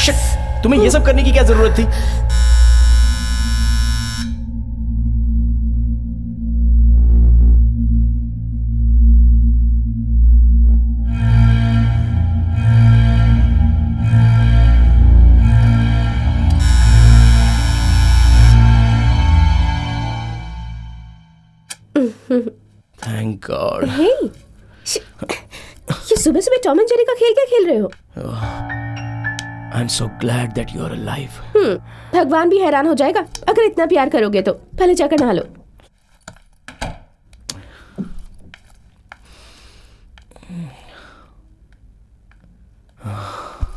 Shit, तुम्हें ये सब करने की क्या जरूरत थी? Thank God. हे, ये सुबह सुबह टॉम एंड जेरी का खेल क्या खेल रहे हो? I'm so glad that you're alive. भगवान भी हैरान हो जाएगा अगर इतना प्यार करोगे तो। पहले जाकर नहा लो।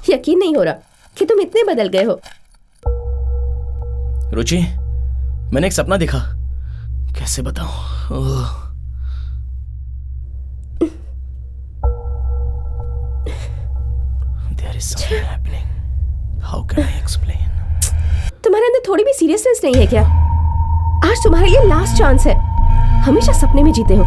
यकीन नहीं हो रहा कि तुम इतने बदल गए हो। रुचि, मैंने एक सपना देखा। कैसे बताऊं? There is something happening. How can I explain? तुम्हारे अंदर थोड़ी भी सीरियसनेस नहीं है क्या? आज तुम्हारा ये लास्ट चांस है। हमेशा सपने में जीते हो।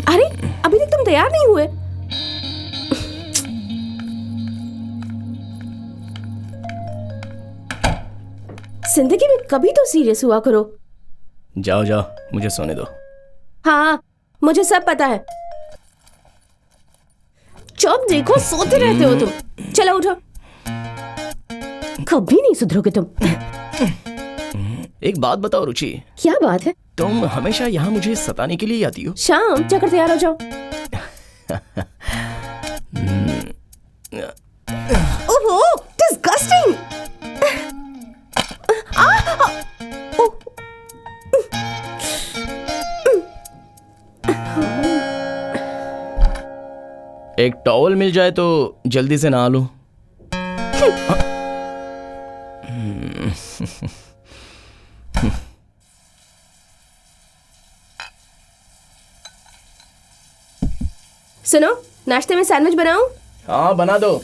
अरे, अभी तक तुम तैयार नहीं हुए। जिंदगी में कभी तो सीरियस हुआ करो। जाओ जाओ, मुझे सोने दो। हाँ, मुझे सब पता है। जब देखो सोते रहते हो तुम। चलो उठो। कभी नहीं सुधरोगे तुम। एक बात बताओ रुचि। क्या बात है? तुम हमेशा यहाँ मुझे सताने के लिए आती हो। शाम जाकर तैयार हो जाओ। ओहो, डिस्गस्टिंग। एक टॉवल मिल जाए तो जल्दी से नहा लूं। सुनो, नाश्ते में सैंडविच बनाऊं? हाँ, बना दो।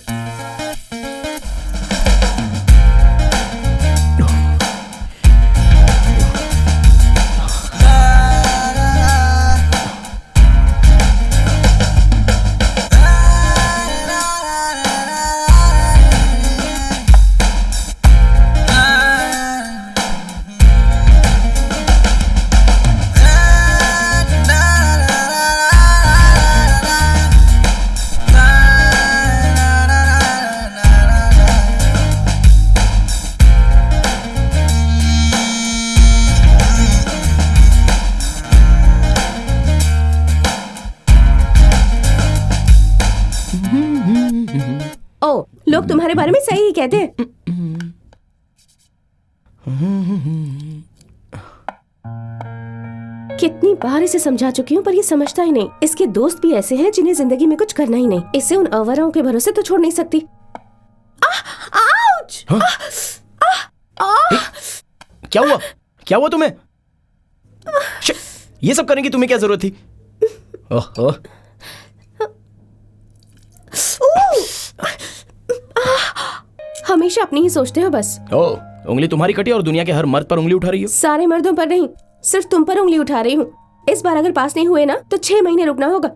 लोग तुम्हारे बारे में सही ही कहते हैं। कितनी बार इसे समझा चुकी हूँ पर ये समझता ही नहीं। इसके दोस्त भी ऐसे हैं जिन्हें जिंदगी में कुछ करना ही नहीं। इसे उन अवराओं के भरोसे तो छोड़ नहीं सकती। आउच! क्या हुआ? क्या हुआ तुम्हें? ये सब करने की तुम्हें क्या जरूरत थी? ओह, हमेशा अपनी ही सोचते हो बस। ओह, उंगली तुम्हारी कटी और दुनिया के हर मर्द पर उंगली उठा रही हो। सारे मर्दों पर नहीं, सिर्फ तुम पर उंगली उठा रही हूँ। इस बार अगर पास नहीं हुए ना तो 6 महीने रुकना होगा।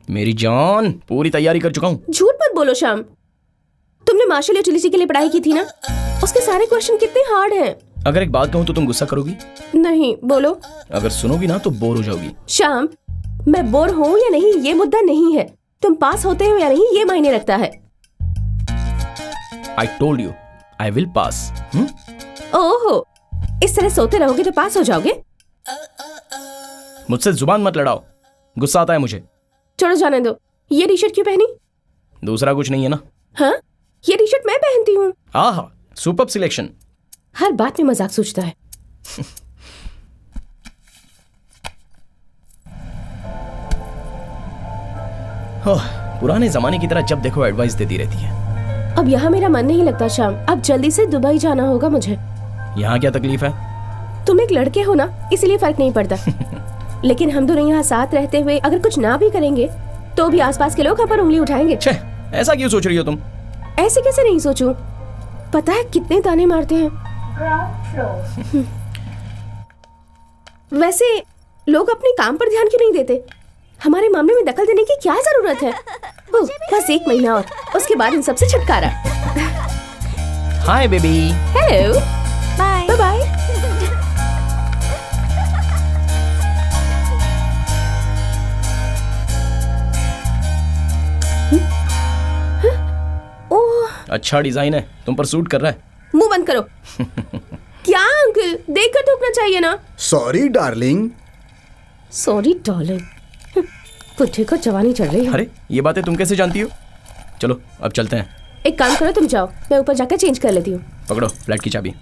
मेरी जान, पूरी तैयारी कर चुका हूँ। झूठ मत बोलो श्याम। तुमने मार्शल यूटिलिटी के लिए पढ़ाई की थी ना? उसके सारे क्वेश्चन कितने हार्ड हैं। अगर एक बात कहूँ तो तुम गुस्सा करोगी? नहीं, बोलो। अगर सुनोगी ना तो बोर हो जाओगी। श्याम, मैं बोर हूँ या नहीं ये मुद्दा नहीं है। तुम पास होते हो या नहीं ये मायने रखता है। I told you, I will pass. ओहो, इस तरह सोते रहोगे तो पास हो जाओगे? मुझसे जुबान मत लड़ाओ, गुस्सा आता है मुझे। छोड़ो, जाने दो। ये टी शर्ट क्यों पहनी? दूसरा कुछ नहीं है ना? हाँ, ये टी शर्ट मैं पहनती हूँ। आहा, सुपर्ब सिलेक्शन। हर बात में मजाक सूझता है। पुराने जमाने की तरह जब देखो एडवाइस देती रहती है। अब यहाँ मेरा मन नहीं लगता श्याम। अब जल्दी से दुबई जाना होगा मुझे। यहाँ क्या तकलीफ है? तुम एक लड़के हो ना, इसलिए फर्क नहीं पड़ता। लेकिन हम दोनों यहाँ साथ रहते हुए अगर कुछ ना भी करेंगे तो भी आसपास के लोग हम पर उंगली उठाएंगे। छे, ऐसा क्यों सोच रही हो तुम? ऐसे कैसे नहीं सोचूं? पता है कितने ताने मारते हैं। वैसे लोग अपने काम पर ध्यान क्यों नहीं देते? हमारे मामले में दखल देने की क्या जरूरत है? बस 1 महीना और उसके बाद इन सबसे छुटकारा। Hi baby. Hello. Bye bye. Oh, अच्छा डिजाइन है, तुम पर सूट कर रहा है। मुंह बंद करो। क्या अंकल, देखकर थूकना चाहिए ना। Sorry darling. Sorry darling. पुट्ठी को जवानी चढ़ रही है। अरे ये बातें तुम कैसे जानती हो? चलो अब चलते हैं। एक काम करो, तुम जाओ, मैं ऊपर जाकर चेंज कर लेती हूँ। पकड़ो फ्लैट की चाबी।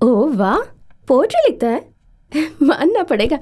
ओह वाह, पोएट्री लिखता है। मानना पड़ेगा।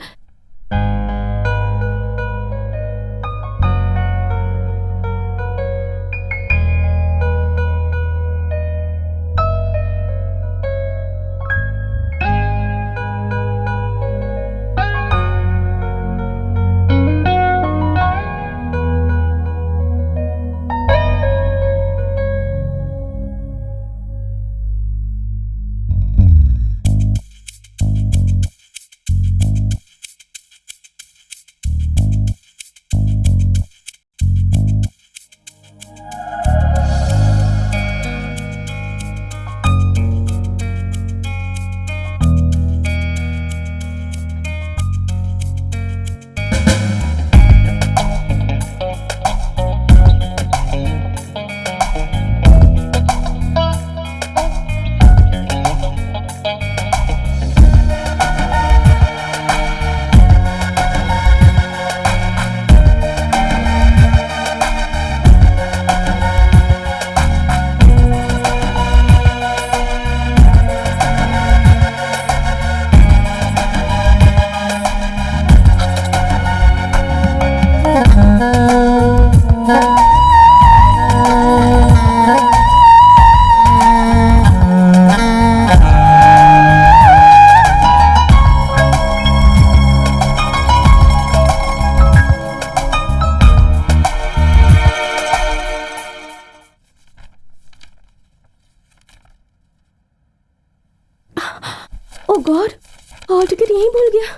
ओह गॉड, हॉल टिकट यहीं भूल गया।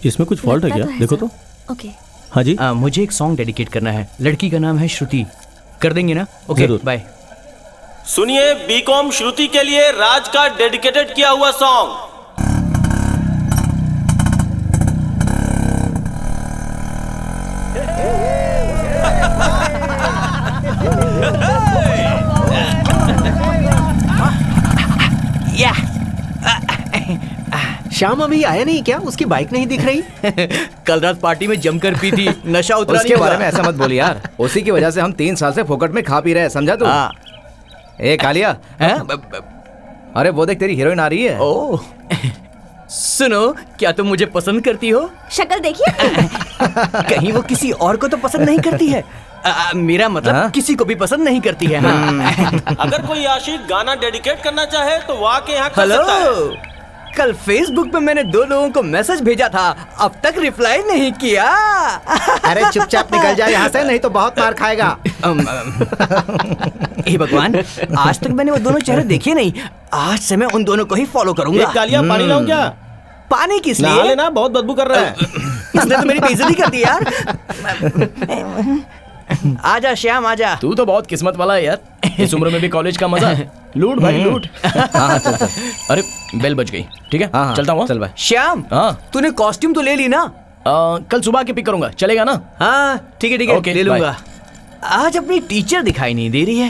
इसमें कुछ फॉल्ट है क्या? देखो तो। ओके। हाँ जी। मुझे एक सॉन्ग डेडिकेट करना है। लड़की का नाम है श्रुति। कर देंगे ना? Okay, bye. सुनिए बीकॉम श्रुति के लिए राज का डेडिकेटेड किया हुआ सॉन्ग। श्याम अभी आया नहीं क्या? उसकी बाइक नहीं दिख रही। कल रात पार्टी में जमकर पी थी, नशा उतरा उसके बारे में ऐसा मत बोल यार। उसी की वजह से हम 3 साल से फोकट में खा पी रहे हैं, समझा तू? ए कालिया, अरे वो देख तेरी हीरोइन आ रही है। ओह सुनो, क्या तुम मुझे पसंद करती हो? शक्ल देखिए। कहीं वो किसी और को तो पसंद नहीं करती है? मेरा मतलब किसी को भी पसंद नहीं करती है। अगर कोई आशिक गाना डेडिकेट करना चाहे तो वो आके यहाँ कर सकता है। हेलो, कल फेसबुक पे मैंने 2 लोगों को मैसेज भेजा था, अब तक रिप्लाई नहीं किया। अरे चुपचाप निकल जा यहाँ से, नहीं तो बहुत मार खाएगा। हे भगवान, आज तक मैंने वो दोनों चेहरे देखे नहीं। आज से मैं उन दोनों को ही फॉलो करूंगा। एक कालिया पानी लाऊं क्या? पानी किस नहा लिए? लेना, बहुत बदबू कर रहा है। इसने तो मेरी बेइज्जती कर दी यार। आजा श्याम आजा। तू तो बहुत किस्मत वाला है यार, इस उम्र में भी कॉलेज का मजा। लूट भाई लूट। हाँ चल चल। अरे बेल बज गई, ठीक है हाँ, चलता हूँ। चल भाई। श्याम, तूने कॉस्ट्यूम तो ले ली ना? कल सुबह के पिक करूंगा, चलेगा ना? हाँ ठीक है ओके, ले लूंगा। आज अपनी टीचर दिखाई नहीं दे रही है।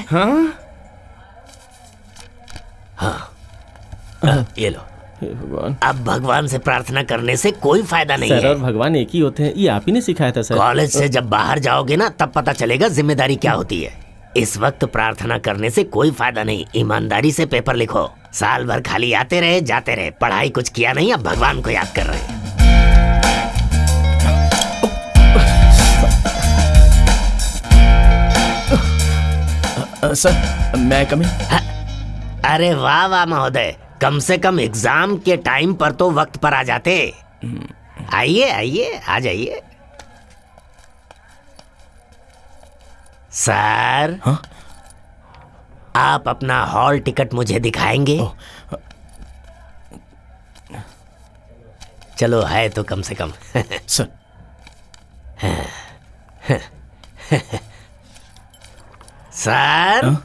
ये लो। भगवान अब भगवान से प्रार्थना करने से कोई फायदा नहीं सर, है। और भगवान एक ही होते हैं, ये आप ही ने सिखाया था सर। कॉलेज से जब बाहर जाओगे ना तब पता चलेगा जिम्मेदारी क्या होती है। इस वक्त प्रार्थना करने से कोई फायदा नहीं। ईमानदारी से पेपर लिखो। साल भर खाली आते रहे जाते रहे, पढ़ाई कुछ किया नहीं, अब भगवान को याद कर रहे हैं। सर मैं कम इन? अरे वाह वाह महोदय, कम से कम एग्जाम के टाइम पर तो वक्त पर आ जाते। आइए आइए, आ जाइए। सर, आप अपना हॉल टिकट मुझे दिखाएंगे? चलो है तो कम से कम। सर सर,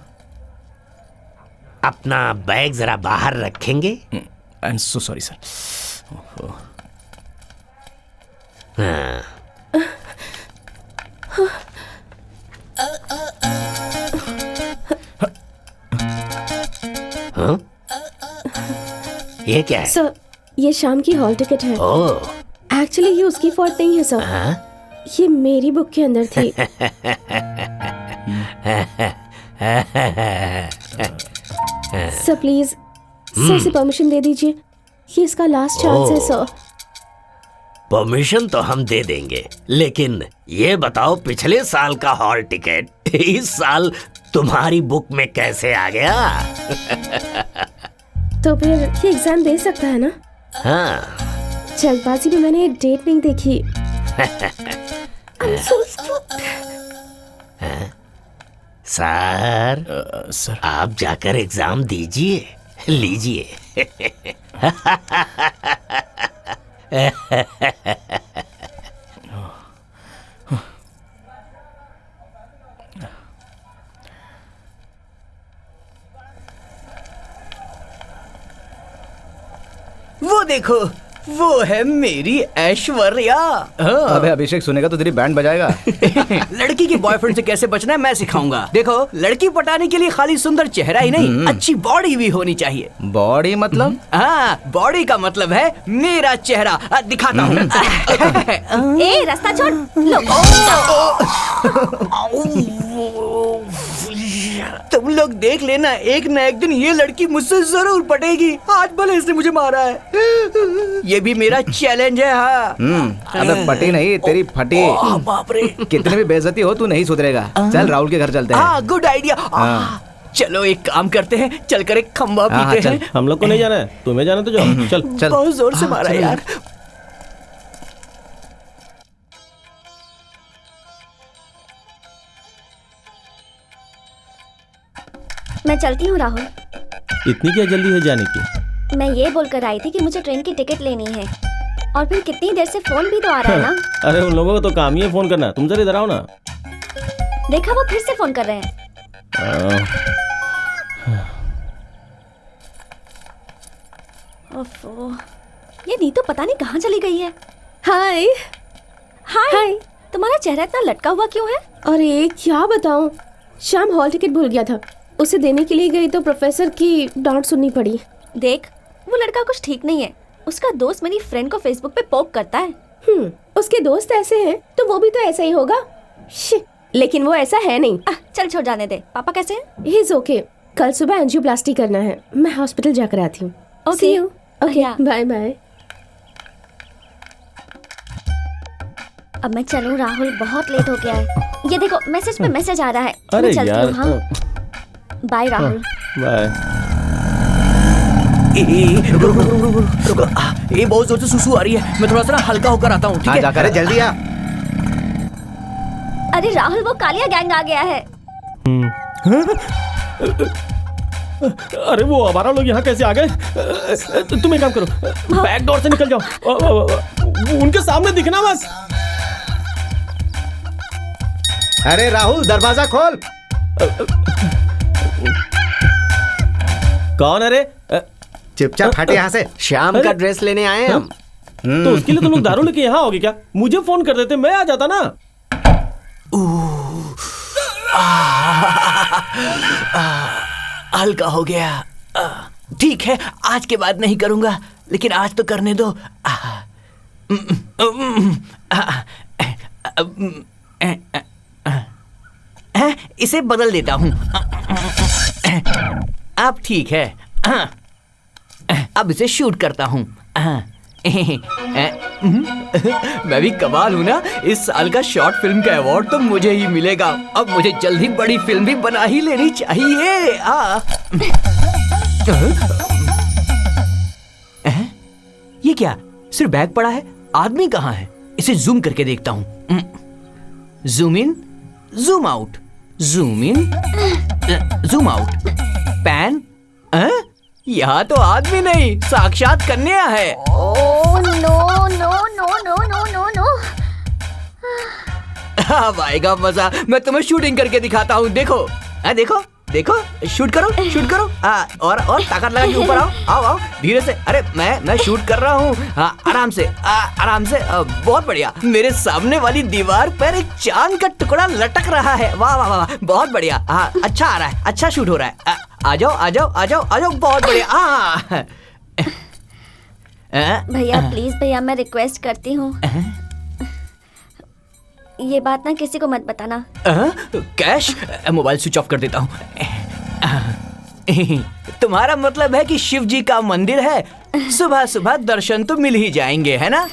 अपना बैग जरा बाहर रखेंगे? I am so sorry sir. ये क्या है? सर, ये शाम की हॉल टिकट है। ओह, एक्चुअली ये उसकी फॉल्ट नहीं है सर, ये मेरी बुक के अंदर थी। सर प्लीज सर से परमिशन दे दीजिए, ये इसका लास्ट चांस है सर। परमिशन तो हम दे देंगे, लेकिन ये बताओ पिछले साल का हॉल टिकट इस साल तुम्हारी बुक में कैसे आ गया? तो फिर ये एग्जाम दे सकता है ना? हाँ। जल्दबाजी में मैंने डेट नहीं देखी। I'm so stupid. Sir, sir आप जाकर एग्जाम दीजिए, लीजिए। वो देखो, वो है मेरी ऐश्वर्या। अबे अभिषेक सुनेगा तो तेरी बैंड बजाएगा। लड़की के बॉयफ्रेंड से कैसे बचना है मैं सिखाऊंगा। देखो, लड़की पटाने के लिए खाली सुंदर चेहरा ही नहीं, अच्छी बॉडी भी होनी चाहिए। बॉडी मतलब? हाँ, बॉडी का मतलब है मेरा चेहरा। दिखाता हूँ। ए, रास्ता छोड़। लो। तुम लोग देख लेना, एक न एक दिन ये लड़की मुझसे जरूर पटेगी। आज भले इसने मुझे मारा है, ये भी मेरा चैलेंज है। हाँ। अबे पटी नहीं, तेरी फटी। बाप रे, कितने भी बेइज्जती हो तू नहीं सुधरेगा। चल राहुल के घर चलते हैं। हाँ, गुड आइडिया। चलो एक काम करते हैं, चलकर एक खंबा पीते हैं। हम लोग को नहीं जाना है, तुम्हें जाना तो जाओ। चल चल। बहुत जोर से मारा यार। मैं चलती हूँ राहुल। इतनी क्या जल्दी है जाने की? मैं ये बोलकर आई थी कि मुझे ट्रेन की टिकट लेनी है, और फिर कितनी देर से फोन भी तो आ रहा है ना। अरे उन लोगों का तो काम ही है फोन करना, तुम जरा इधर आओ ना। देखा, वो फिर से फोन कर रहे हैं। ओफो, ये नीतू पता नहीं कहाँ चली गई है। हाय हाय। तुम्हारा चेहरा इतना लटका हुआ क्यों है? अरे क्या बताऊं, शाम हॉल टिकट भूल गया था, उसे देने के लिए गई तो प्रोफेसर की डांट सुननी पड़ी। देख, वो लड़का कुछ ठीक नहीं है। उसका दोस्त मेरी फ्रेंड को फेसबुक पे पोक करता है। उसके दोस्त ऐसे हैं तो वो भी तो ऐसा ही होगा। लेकिन वो ऐसा है नहीं। चल छोड़, जाने दे। पापा कैसे हैं? He is okay. कल सुबह एंजियोप्लास्टी करना है, मैं हॉस्पिटल जाकर आती हूँ। Okay okay, bye bye. अब मैं चलूं राहुल, बहुत लेट हो गया है। ये देखो, मैसेज पे मैसेज आ रहा है। अरे मैं चलती यार, हूँ, हाँ? बाय राहुल। बाय। रुको, ये बहुत जोर से सुसु आ रही है, मैं थोड़ा सा ना हल्का होकर आता हूँ, ठीक है? जाकर जल्दी आ। अरे राहुल, वो कालिया गैंग आ गया है। अरे वो हमारा लोग यहाँ कैसे आ गए? तुम एक काम करो, बैक डोर से निकल जाओ, उनके सामने दिखना बस। अरे राहुल, दरवाजा खोल। कौन है रे? चुपचाप हटे यहाँ से। शाम का ड्रेस लेने आए हम। तो उसके लिए तुम लोग दारू लेके यहाँ आओगे क्या? मुझे फोन कर देते, मैं आ जाता ना। हल्का हो गया। ठीक है, आज के बाद नहीं करूंगा, लेकिन आज तो करने दो। इसे बदल देता हूं। अब ठीक है, अब इसे शूट करता हूं। मैं भी कमाल हूं ना, इस साल का शॉर्ट फिल्म का अवार्ड तो मुझे ही मिलेगा। अब मुझे जल्दी बड़ी फिल्म भी बना ही लेनी चाहिए। ये क्या, सिर्फ बैग पड़ा है, आदमी कहाँ है? इसे जूम करके देखता हूं। Zoom in, zoom out, zoom in, zoom out, pan. यहाँ तो आदमी नहीं, साक्षात कन्या है। Oh no no no no no no no. अब आएगा मजा, मैं तुम्हें शूटिंग करके दिखाता हूँ। देखो, देखो देखो, शूट करो, शूट करो। और ताकत लगा के ऊपर आओ, आओ आओ, धीरे से। अरे मैं शूट कर रहा हूँ। आराम से, आराम से। बहुत बढ़िया। मेरे सामने वाली दीवार पर एक चांद का टुकड़ा लटक रहा है। वाह वाह वाह, बहुत बढ़िया। अच्छा आ रहा है, अच्छा शूट हो रहा है। आ जाओ आ जाओ आ जाओ आ जाओ, बहुत बढ़िया। भैया प्लीज, भैया मैं रिक्वेस्ट करती हूँ, ये बात ना किसी को मत बताना। कैश, मोबाइल स्विच ऑफ कर देता हूँ। तुम्हारा मतलब है कि शिव जी का मंदिर है, सुबह सुबह दर्शन तो मिल ही जाएंगे, है ना?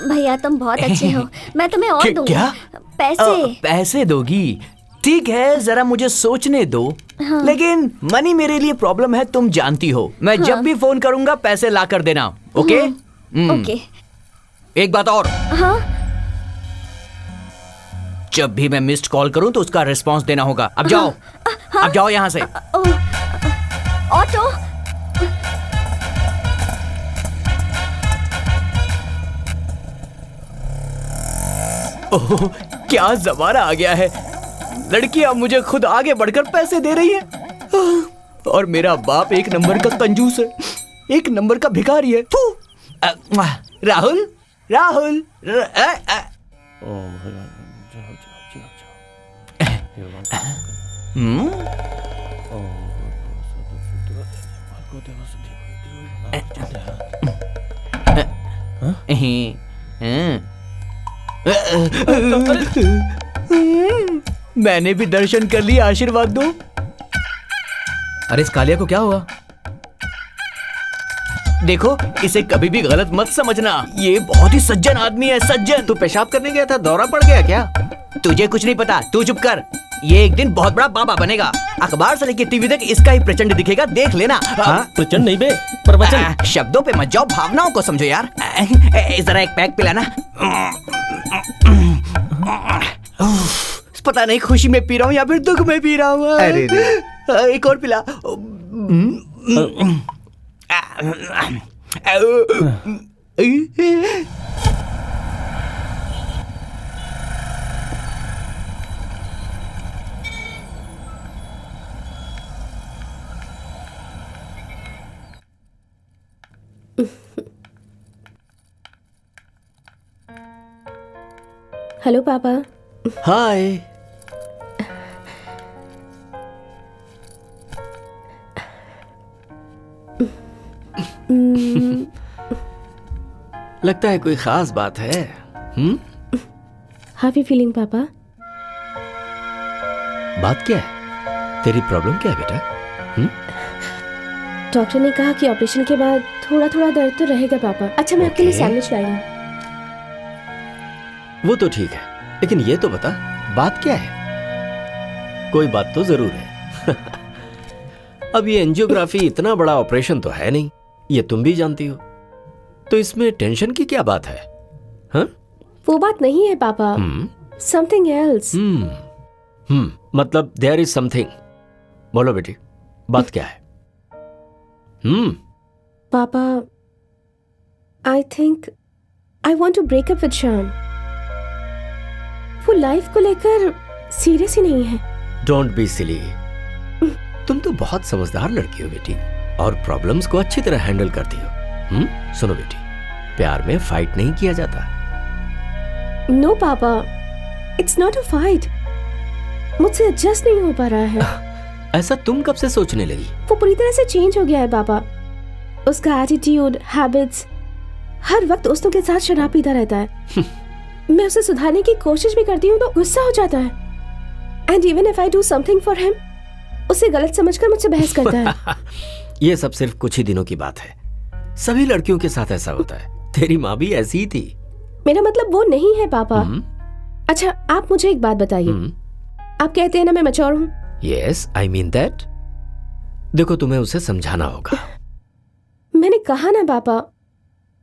भैया तुम बहुत अच्छे हो, मैं तुम्हें और दूंगी। क्या? पैसे? पैसे दोगी? ठीक है, जरा मुझे सोचने दो। हाँ। लेकिन मनी मेरे लिए प्रॉब्लम है, तुम जानती हो। मैं जब भी फोन करूंगा पैसे ला कर देना, ओके? ओके। एक बात और। हाँ? जब भी मैं मिस्ड कॉल करूं तो उसका रिस्पांस देना होगा। अब जाओ, अब जाओ यहाँ से। ऑटो। ओह, क्या जमाना आ गया है। लड़की अब मुझे खुद आगे बढ़कर पैसे दे रही है, और मेरा बाप एक नंबर का कंजूस है, एक नंबर का भिखारी है। राहुल, राहुल, मैंने भी दर्शन कर लिया, आशीर्वाद दो। अरे इस कालिया को क्या हुआ? देखो, इसे कभी भी गलत मत समझना, ये बहुत ही सज्जन आदमी है, सज्जन। तू पेशाब करने गया था, दौरा पड़ गया क्या? तुझे कुछ नहीं पता, तू चुप कर। ये एक दिन बहुत बड़ा बाबा बनेगा, अखबार से लेके टीवी तक इसका ही प्रचंड दिखेगा, देख लेना। प्रचंड नहीं बे, प्रवचन। शब्दों पे मत जाओ, भावनाओं को समझो यार। जरा एक पैक पिलाना। पता नहीं खुशी में पी रहा हूँ या फिर दुख में पी रहा हूँ। अरे एक और पिला। हेलो पापा। हाय। लगता है कोई खास बात है। हाउ यू फीलिंग पापा? बात क्या है? तेरी प्रॉब्लम क्या है बेटा? डॉक्टर ने कहा कि ऑपरेशन के बाद थोड़ा थोड़ा दर्द तो रहेगा पापा। अच्छा मैं आपके लिए Okay. सैंडविच लाई हूँ। वो तो ठीक है, लेकिन ये तो बता बात क्या है? कोई बात तो जरूर है। अब ये एंजियोग्राफी इतना बड़ा ऑपरेशन तो है नहीं, ये तुम भी जानती हो, तो इसमें टेंशन की क्या बात है? हाँ? वो बात नहीं है पापा, समथिंग एल्स। मतलब देयर इज समथिंग। बोलो बेटी, बात क्या है? पापा, I think I want to break up with Shyam. वो लाइफ को लेकर सीरियस ही नहीं है। Don't be silly. तुम तो बहुत समझदार लड़की हो बेटी, और प्रॉब्लम्स को अच्छी तरह हैंडल करती हो। सुनो बेटी, प्यार में फाइट नहीं किया जाता। नो पापा, इट्स नॉट अ फाइट। मुझसे एडजस्ट नहीं हो पा रहा है। ऐसा तुम कब से सोचने लगी? वो पूरी तरह से चेंज हो गया है पापा। उसका एटीट्यूड, हैबिट्स, हर वक्त दोस्तों के साथ शराब पीता रहता है। मैं उसे सुधारने की कोशिश भी करती हूँ तो गुस्सा हो जाता है। And even if I do something for him, उसे गलत समझकर मुझसे बहस करता है। ये सब सिर्फ कुछ ही दिनों की बात है, सभी लड़कियों के साथ ऐसा होता है। तेरी माँ भी ऐसी ही थी। मेरा मतलब वो नहीं है पापा। अच्छा आप मुझे एक बात बताइए, आप कहते हैं ना मैं मैच्योर हूँ। Yes, I mean that. देखो तुम्हें उसे समझाना होगा। मैंने कहा ना पापा,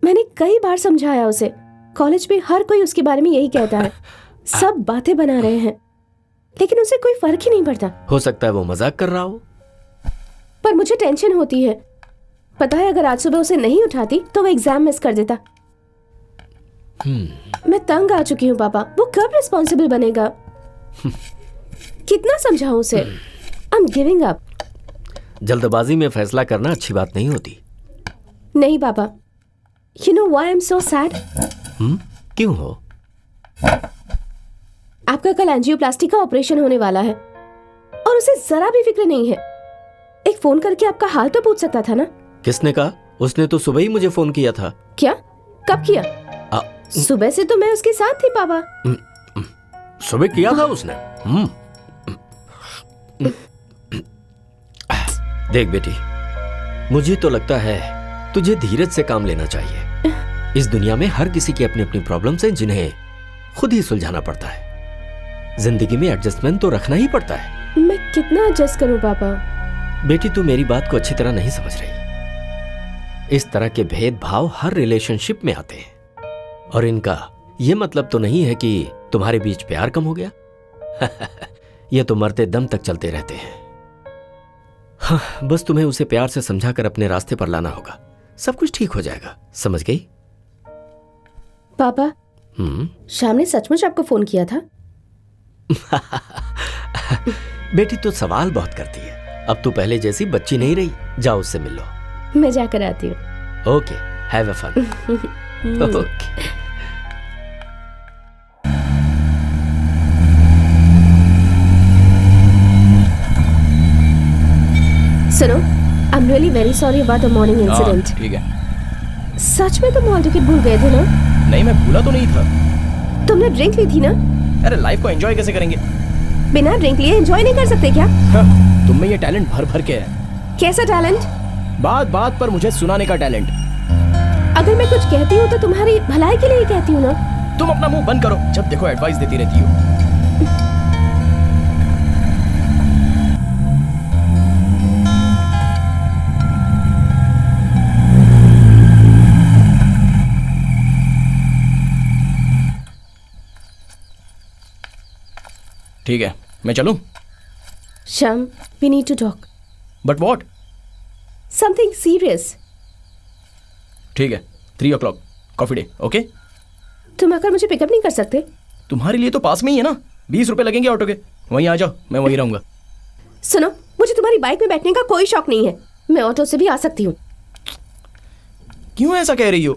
मैंने कई बार समझाया उसे। कॉलेज में हर कोई उसके बारे में यही कहता है, सब बातें बना रहे हैं, लेकिन उसे कोई फर्क ही नहीं पड़ता। हो सकता है वो मजाक कर रहा हो। पर मुझे टेंशन होती है। पता है अगर आज सुबह उसे नहीं उठाती तो वो एग्जाम मिस कर देता। मैं तंग आ चुकी हूँ पापा। वो कब रिस्पॉन्सिबल बनेगा? कितना समझाऊं उसे? I am giving up. जल्दबाजी में फैसला करना अच्छी बात नहीं होती। नहीं पापा, you know why I am so sad? क्यों हो? आपका कल एंजियोप्लास्टी का ऑपरेशन होने वाला है और उसे जरा भी फिक्र नहीं है। एक फोन करके आपका हाल तो पूछ सकता था ना। किसने कहा? उसने तो सुबह ही मुझे फोन किया था। क्या? कब किया? सुबह से तो मैं उसके साथ थी पापा। सुबह किया था उसने। देख बेटी, मुझे तो लगता है तुझे धीरज से काम लेना चाहिए। इस दुनिया में हर किसी की अपनी अपनी प्रॉब्लम्स हैं जिन्हें खुद ही सुलझाना पड़ता है। जिंदगी में एडजस्टमेंट तो रखना ही पड़ता है। मैं कितना एडजस्ट करूं पापा? बेटी तू मेरी बात को अच्छी तरह नहीं समझ रही। इस तरह के भेदभाव हर रिलेशनशिप में आते हैं, और इनका यह मतलब तो नहीं है कि तुम्हारे बीच प्यार कम हो गया। ये तो मरते दम तक चलते रहते हैं। हाँ, बस तुम्हें उसे प्यार से समझाकर अपने रास्ते पर लाना होगा। सब कुछ ठीक हो जाएगा, समझ गई? पापा, शाम ने सचमुच आपको फोन किया था? बेटी तो सवाल बहुत करती है। अब तू पहले जैसी बच्ची नहीं रही। जाओ उससे मिल लो। मैं जाकर आती हूँ। Okay, have a fun. Okay. सुनो, I am really very sorry about the morning incident. ठीक है। सच में तुम हॉल टिकट भूल गए थे ना? नहीं, मैं भूला तो नहीं था। तुमने ड्रिंक ली थी ना? अरे लाइफ को एंजॉय कैसे करेंगे? बिना ड्रिंक लिए एंजॉय नहीं कर सकते क्या? तुम में ये टैलेंट भर भर के है। कैसा टैलेंट? बात बात पर मुझे सुनाने का टैलेंट। अगर मैं कुछ कहती हूँ तो तुम्हारी भलाई के लिए ही कहती हूँ ना। तुम अपना मुंह बंद करो, जब देखो एडवाइस देती रहती हो। ठीक है, मैं चलूं? Shyam, we need to talk. But what? Something serious. ठीक है, 3 o'clock कॉफी डे। ओके? तुम आकर मुझे पिकअप नहीं कर सकते? तुम्हारे लिए तो पास में ही है ना, 20 रुपए लगेंगे ऑटो के। वहीं आ जाओ, मैं वहीं रहूंगा। सुनो, मुझे तुम्हारी बाइक में बैठने का कोई शौक नहीं है। मैं ऑटो से भी आ सकती हूँ। क्यों ऐसा कह रही हो?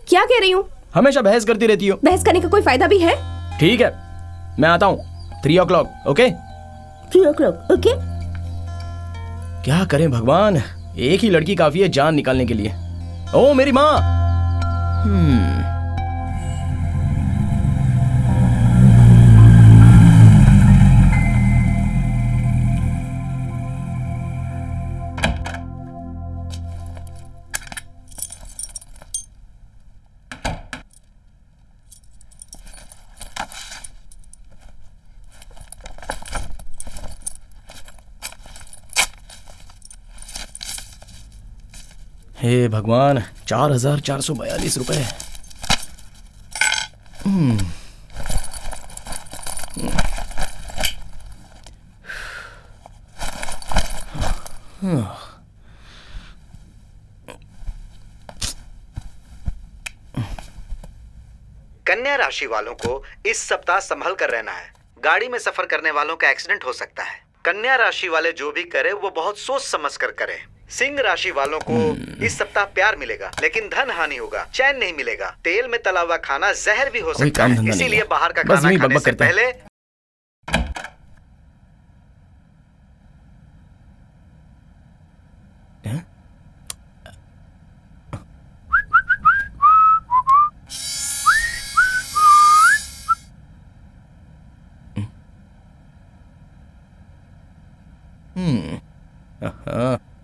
क्या कह रही हूँ? हमेशा बहस करती रहती हो। बहस करने का कोई फायदा भी है? ठीक है, मैं आता हूँ 3 o'clock, ओके? 3 o'clock, okay? क्या करें भगवान, एक ही लड़की काफी है जान निकालने के लिए। ओ मेरी माँ। हे भगवान, 4,442 रुपए। कन्या राशि वालों को इस सप्ताह संभल कर रहना है। गाड़ी में सफर करने वालों का एक्सीडेंट हो सकता है। कन्या राशि वाले जो भी करे वो बहुत सोच समझ कर करे। सिंह राशि वालों को इस सप्ताह प्यार मिलेगा, लेकिन धन हानि होगा, चैन नहीं मिलेगा। तेल में तला हुआ खाना जहर भी हो सकता है, इसीलिए बाहर का खाना खाने से पहले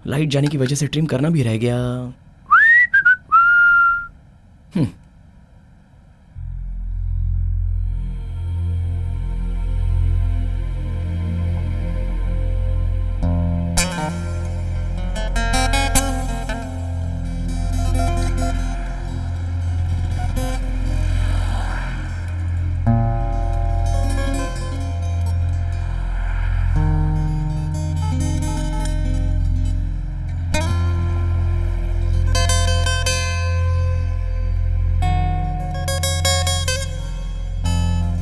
लाइट जाने की वजह से ट्रिम करना भी रह गया।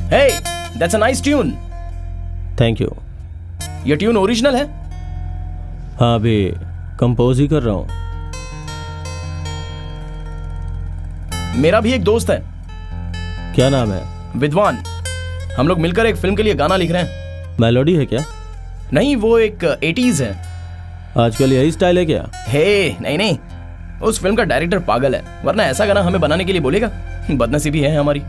Hey, that's a nice tune. Thank you. ये ट्यून ओरिजिनल है? हाँ, अभी कंपोज ही कर रहा हूँ। मेरा भी एक दोस्त है। क्या नाम है? विद्वान। हम लोग मिलकर एक फिल्म के लिए गाना लिख रहे हैं। मेलोडी है क्या? नहीं, वो एक 80s है। आजकल यही स्टाइल है क्या? हे नहीं, उस फिल्म का डायरेक्टर पागल है, वरना ऐसा गाना हमें बनाने के लिए बोलेगा। बदनसीबी है हमारी।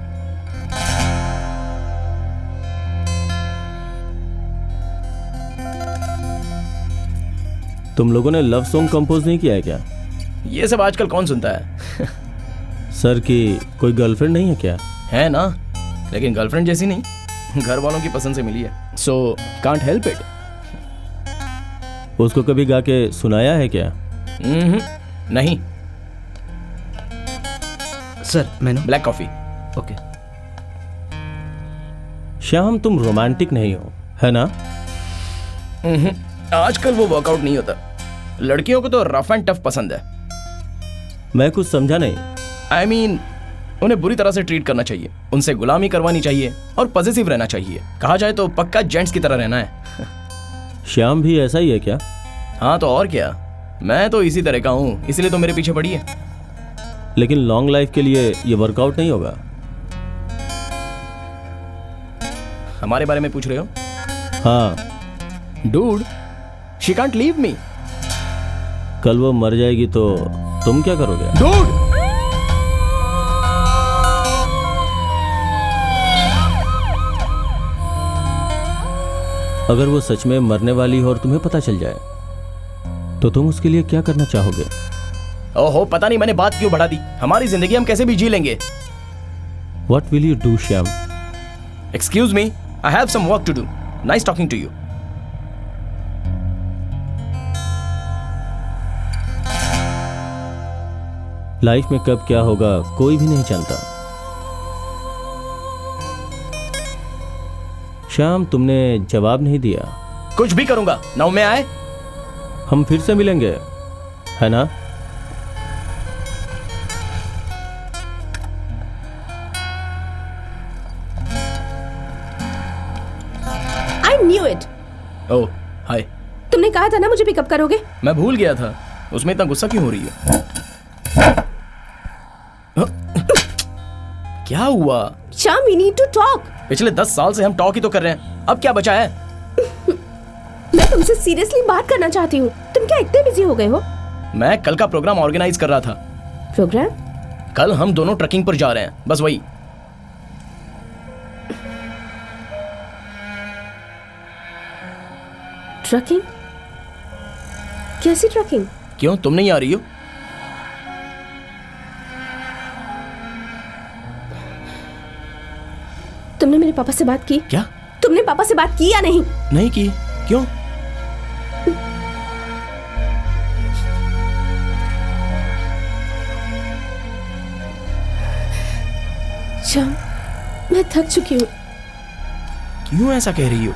तुम लोगों ने लव सॉन्ग कंपोज नहीं किया है क्या? ये सब आजकल कौन सुनता है? सर की कोई गर्लफ्रेंड नहीं है क्या? है ना, लेकिन गर्लफ्रेंड जैसी नहीं, घर वालों की पसंद से मिली है। So can't help it. उसको कभी गा के सुनाया है क्या? नहीं। सर मैंने ब्लैक कॉफी। ओके। श्याम, तुम रोमांटिक नहीं हो, है ना? आजकल वो वर्कआउट नहीं होता। लड़कियों को तो रफ एंड टफ पसंद है। मैं कुछ समझा नहीं। I mean, उन्हें बुरी तरह से ट्रीट करना चाहिए, उनसे गुलामी करवानी चाहिए और पॉजिटिव रहना चाहिए। कहा जाए तो पक्का जेंट्स की तरह रहना है। श्याम भी ऐसा ही है क्या? हाँ तो और क्या, मैं तो इसी तरह का हूँ, इसलिए तो मेरे पीछे पड़ी है। लेकिन लॉन्ग लाइफ के लिए ये वर्कआउट नहीं होगा। हमारे बारे में पूछ रहे हो? हाँ। Dude, she can't leave me. कल वो मर जाएगी तो तुम क्या करोगे? डूड! अगर वो सच में मरने वाली हो और तुम्हें पता चल जाए तो तुम उसके लिए क्या करना चाहोगे? ओहो, पता नहीं मैंने बात क्यों बढ़ा दी। हमारी जिंदगी हम कैसे भी जी लेंगे। What will you do, Shyam? Excuse me, I have some work to do. Nice talking to you. Life में कब क्या होगा कोई भी नहीं जानता। श्याम, तुमने जवाब नहीं दिया। कुछ भी करूंगा, नाउ मैं आए। हम फिर से मिलेंगे, है ना? I knew it. ओह, हाय। तुमने कहा था ना मुझे पिकअप करोगे। मैं भूल गया था। उसमें इतना गुस्सा क्यों हो रही है? क्या हुआ? Shyam, we need to talk. पिछले 10 साल से हम टॉक ही तो कर रहे हैं, अब क्या बचा है? मैं तुमसे सीरियसली बात करना चाहती हूँ। तुम क्या इतने बिजी हो गए हो? मैं कल का प्रोग्राम ऑर्गेनाइज कर रहा था। प्रोग्राम? कल हम दोनों ट्रकिंग पर जा रहे हैं, बस वही। ट्रकिंग? कैसी ट्रकिंग? क्यों, तुम नहीं आ रही हो? तुमने मेरे पापा से बात की? क्या? तुमने पापा से बात की या नहीं? नहीं की। क्यों? श्याम, मैं थक चुकी हूँ। क्यों ऐसा कह रही हो?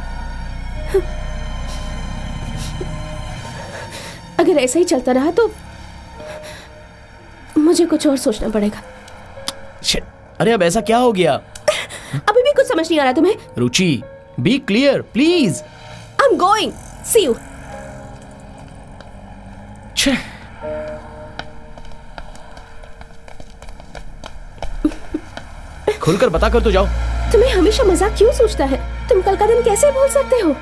अगर ऐसा ही चलता रहा तो मुझे कुछ और सोचना पड़ेगा। शिट, अरे अब ऐसा क्या हो गया? अभी भी कुछ समझ नहीं आ रहा तुम्हें? Ruchi, be clear please. I am going, see you. खुलकर बता कर तो जाओ। तुम्हें हमेशा मजाक क्यों सोचता है? तुम कल का दिन कैसे भूल सकते हो?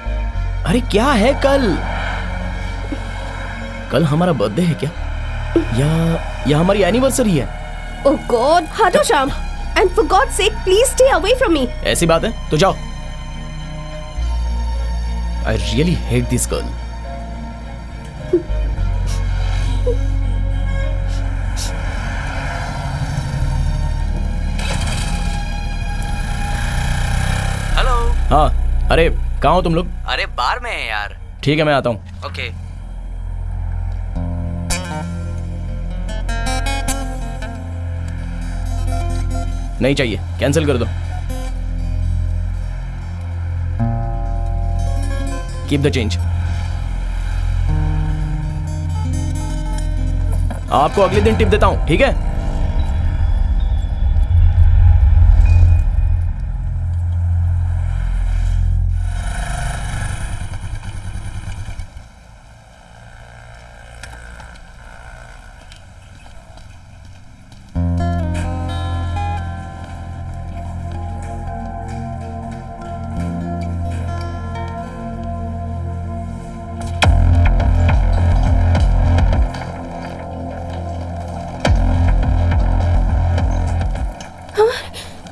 अरे क्या है कल? कल हमारा बर्थडे है क्या? या हमारी एनिवर्सरी है? ओह गॉड, हटो Shyam. And for God sake please stay away from me. ऐसी बात है तो जाओ। I really hate this girl. Hello. हाँ, अरे कहाँ हो तुम लोग? अरे बार में है यार। ठीक है, मैं आता हूँ। ओके। नहीं चाहिए, कैंसिल कर दो। Keep the change. आपको अगले दिन टिप देता हूं, ठीक है?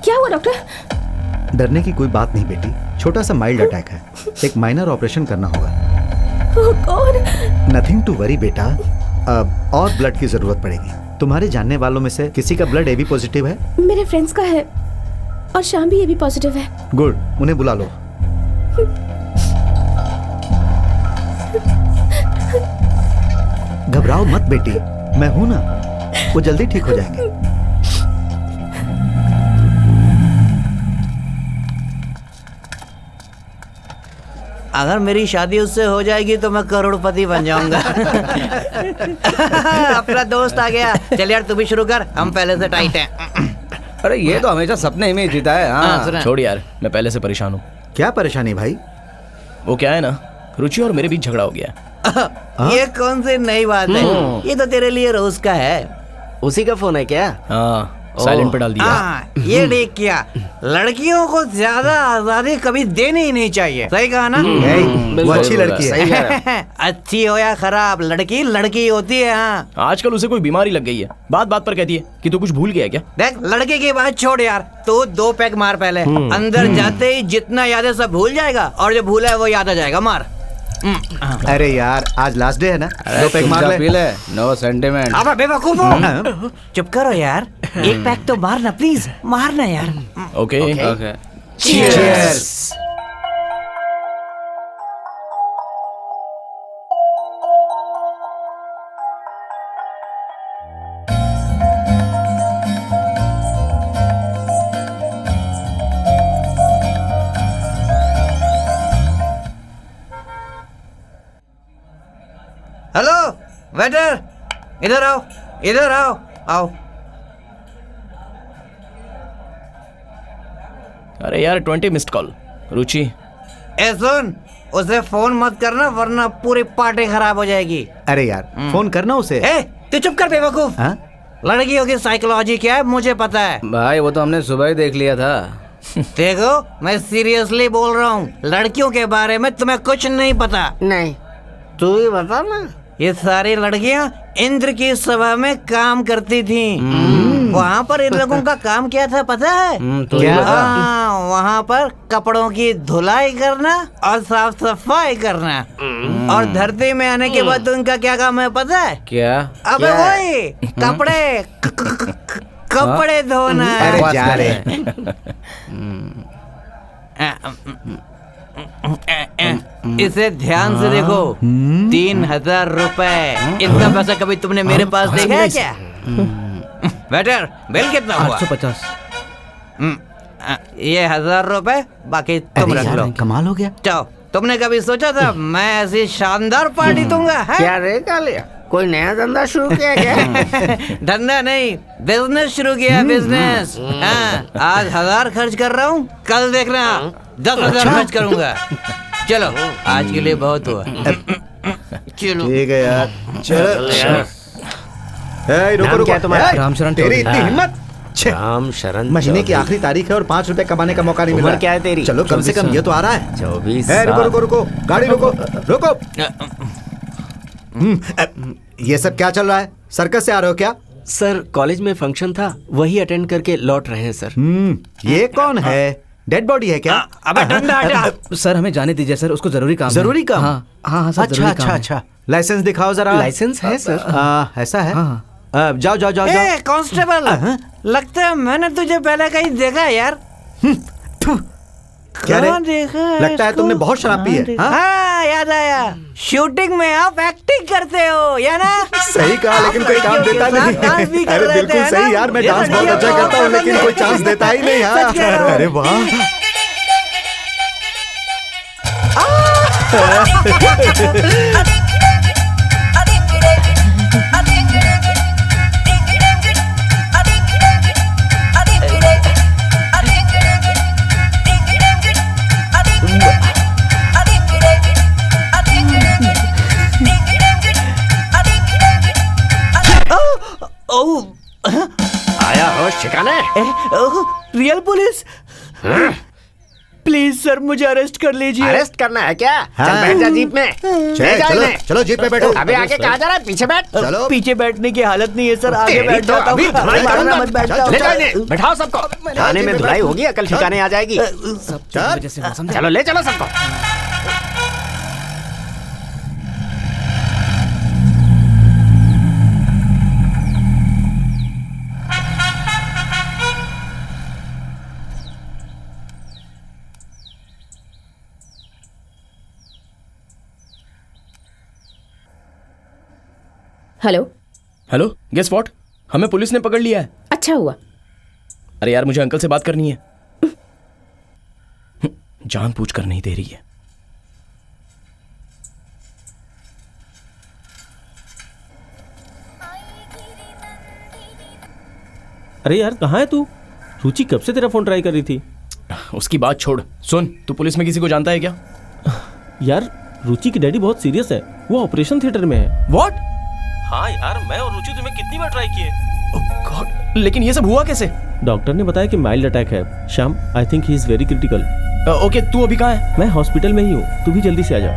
क्या हुआ डॉक्टर? डरने की कोई बात नहीं बेटी, छोटा सा माइल्ड अटैक है, एक माइनर ऑपरेशन करना होगा। ओह गॉड। नथिंग टू वरी बेटा, अब और ब्लड की जरूरत पड़ेगी। तुम्हारे जानने वालों में से किसी का ब्लड AB पॉजिटिव है? मेरे फ्रेंड्स का है और शाम भी AB पॉजिटिव है। गुड, उन्हें बुला लो। घबराओ मत बेटी, मैं हूं ना, वो जल्दी ठीक हो जाएंगे। अगर मेरी शादी उससे हो जाएगी तो मैं करोड़पति बन जाऊंगा। अपना दोस्त आ गया। चल यार तू भी शुरू कर, हम पहले से टाइट हैं। अरे ये तो हमेशा सपने में ही जीता है। हाँ। छोड़ यार, मैं पहले से परेशान हूँ। क्या परेशानी भाई? वो क्या है ना, रुचि और मेरे बीच झगड़ा हो गया। ये कौन सी नई बात है? ये तो तेरे लिए रोज का है। उसी का फोन है क्या? हाँ, साइलेंट पे डाल दिया। ये देख क्या, लड़कियों को ज्यादा आजादी कभी देनी ही नहीं चाहिए। सही कहा ना? वो अच्छी लड़की है। अच्छी हो या खराब, लड़की लड़की होती है। हाँ, आजकल उसे कोई बीमारी लग गई है, बात बात पर कहती है कि तू कुछ भूल गया क्या? देख लड़के की बात छोड़ यार, तू 2 पैक मार पहले। अंदर जाते ही जितना याद है सब भूल जाएगा और जो भूला है वो याद आ जाएगा। मार। अरे यार आज लास्ट डे है ना, 2 पैक मार ले। पी ले, नो सेंटिमेंट। अब बेवकूफ हो। चुप करो यार, 1 पैक तो मारना प्लीज, मारना यार। Okay okay. Cheers. Hello waiter, इधर आओ, इधर आओ, आओ। अरे यार 20 मिस्ड कॉल। रुचि, ए सुन, उसे फोन मत करना वरना पूरी पार्टी खराब हो जाएगी। अरे यार फोन करना उसे। ए तू चुप कर बेवकूफ। हाँ? लड़कियों की साइकोलॉजी क्या है मुझे पता है। भाई वो तो हमने सुबह ही देख लिया था। देखो मैं सीरियसली बोल रहा हूँ, लड़कियों के बारे में तुम्हें कुछ नहीं पता। नहीं, तू ही बता ना। ये सारी लड़कियाँ इंद्र की सभा में काम करती थी। वहाँ पर इन लोगों का काम क्या था पता है? क्या? वहाँ पर कपड़ों की धुलाई करना और साफ सफाई करना। और धरती में आने के बाद उनका क्या काम है पता है? क्या? अबे वही कपड़े धोना। अरे जा रहे। इसे ध्यान से देखो, 3,000 रुपए। इतना पैसा कभी तुमने मेरे पास देखा है क्या? बेटर बिल कितना हुआ? 850। ये 1,000 रुपए, बाकी तुम रख लो। कमाल हो गया। जाओ, तुमने कभी सोचा था मैं ऐसी शानदार पार्टी दूंगा? है? क्या रे कालिया, कोई नया धंधा शुरू किया क्या? धंधा नहीं, बिजनेस शुरू किया। बिजनेस। हाँ, आज 1,000 खर्च कर रहा हूँ, कल देखना 10,000 खर्च करूंगा। चलो, आज के लिए बहुत हुआ। चलो ठीक है यार, चलो। रुको रुको, रामशरण तेरी इतनी हिम्मत? रामशरण महीने की आखिरी तारीख है और 5 रुपए कमाने का मौका नहीं मिल उम्र रहा। क्या है तेरी? चलो कम से कम ये तो आ रहा है। 24 रुको रुको रुको, गाड़ी रोको रोको। ये सब क्या चल रहा है? सर्कस से आ रहे हो क्या? सर, कॉलेज में फंक्शन था, वही अटेंड करके लौट रहे हैं सर। ये कौन है? डेड बॉडी है क्या? अबे डंडा हटा। सर हमें जाने दीजिए सर, उसको जरूरी काम है। जरूरी काम? हाँ हाँ सर, अच्छा जरूरी अच्छा काम है। अच्छा, लाइसेंस दिखाओ जरा। लाइसेंस है सर। ऐसा है? हाँ। जाओ जाओ जाओ जाओ। कांस्टेबल, लगता है मैंने तुझे पहले कहीं देखा है यार। क्या रे? कहाँ देखा है लगता है इसको? तुमने बहुत शराब पी है। हाँ? हाँ, याद आया। शूटिंग में आप एक्टिंग करते हो या ना? सही कहा, लेकिन कोई काम देता डांस भी नहीं। कर अरे रहे थे, बिल्कुल है सही ना? यार, मैं ये डांस तो बहुत नहीं अच्छा है, करता हूँ, बहुत लेकिन कोई पसंद चांस है। देता ही नहीं। हाँ, सच कह रहा हूँ। अरे वाह। आया हो शिकाने? रियल पुलिस, प्लीज सर मुझे अरेस्ट कर लीजिए। अरेस्ट करना है क्या? हाँ। चल बैठ जा जीप में। ले जा चलो इन्हें। चलो जीप पे बैठो। अबे आगे कहाँ जा रहा है? पीछे बैठ। चलो। पीछे बैठने की हालत नहीं है सर, आगे तेरी बैठ तो जाता अभी हूँ। धुलाई मारना करूंगा। मत बैठ चल, जाओ। ले जा इन्हें, बैठाओ सबको। थाने में धुलाई होगी, अकल ठिकाने आ जाएगी। चल। चलो ले चलो सबको। हेलो। Hello, guess what? हमें पुलिस ने पकड़ लिया है। अच्छा हुआ। अरे यार, मुझे अंकल से बात करनी है। जान पूछ कर नहीं दे रही है। अरे यार कहाँ है तू? रुचि कब से तेरा फोन ट्राई कर रही थी। उसकी बात छोड़, सुन, तू पुलिस में किसी को जानता है क्या? यार रुचि की डैडी बहुत सीरियस है, वो ऑपरेशन थिएटर में है। व्हाट? हाँ यार, मैं और रुचि तुम्हें कितनी बार ट्राई किए। ओह गॉड, लेकिन ये सब हुआ कैसे? डॉक्टर ने बताया कि माइल्ड अटैक है। Shyam, I think he is very critical. Okay, तू अभी कहाँ है? मैं हॉस्पिटल में ही हूँ, तू भी जल्दी से आ जा।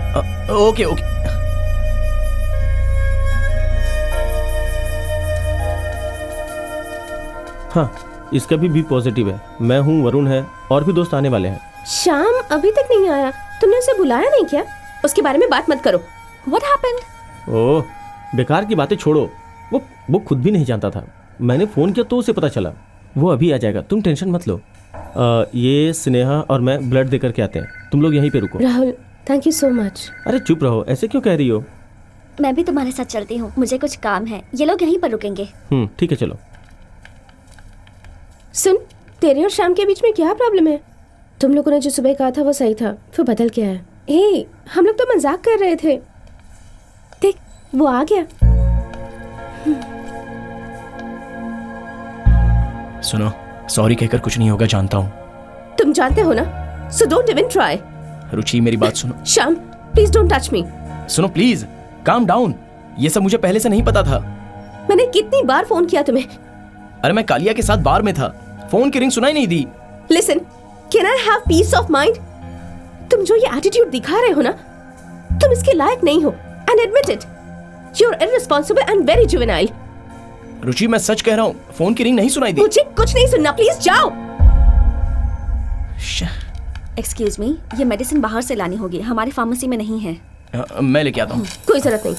Okay okay. हाँ, इसका भी पॉजिटिव है। मैं हूँ, वरुण है, और भी दोस्त आने वाले हैं। श्याम अभी तक नहीं आया, तुमने उसे बुलाया नहीं क्या? उसके बारे में बात मत करो। What happened? ओह, बेकार की बातें छोड़ो। वो खुद भी नहीं जानता था। मैंने फोन किया तो उसे पता चला। वो अभी आ जाएगा, तुम टेंशन मत लो। ये स्नेहा और मैं ब्लड देकर के आते हैं, तुम लोग यहीं पे रुको। Rahul, thank you so much. अरे चुप रहो, ऐसे क्यों कह रही हो? मैं भी तुम्हारे साथ चलती हूँ, मुझे कुछ काम है। ये लोग यहीं पर रुकेंगे। ठीक है, चलो। सुन, तेरे और श्याम के बीच में क्या प्रॉब्लम है? तुम लोगों ने जो सुबह कहा था वो सही था, फिर बदल गया है। हे, हम लोग तो मजाक कर रहे थे। देख, वो आ गया। सुनो, सॉरी कहकर कुछ नहीं होगा, जानता हूँ। तुम जानते हो ना, सो डोंट इवन ट्राई। रुचि, मेरी बात सुनो। Shyam, please don't touch me. सुनो प्लीज, काम डाउन। ये सब मुझे पहले से नहीं पता था। मैंने कितनी बार फोन किया तुम्हें? अरे मैं कालिया के साथ बार में था, फोन की रिंग सुनाई नहीं दी। Listen, can I have peace of mind? तुम जो ये एटीट्यूड दिखा रहे हो ना, तुम इसके लायक नहीं हो, and admit it. You are irresponsible and very juvenile. Ruchi मैं सच कह रहा हूँ, फोन की रिंग नहीं सुनाई दी। मुझे कुछ नहीं सुनना, प्लीज जाओ। एक्सक्यूज मी, ये मेडिसिन बाहर से लानी होगी, हमारी फार्मेसी में नहीं है। मैं लेके आता हूँ। कोई जरूरत नहीं।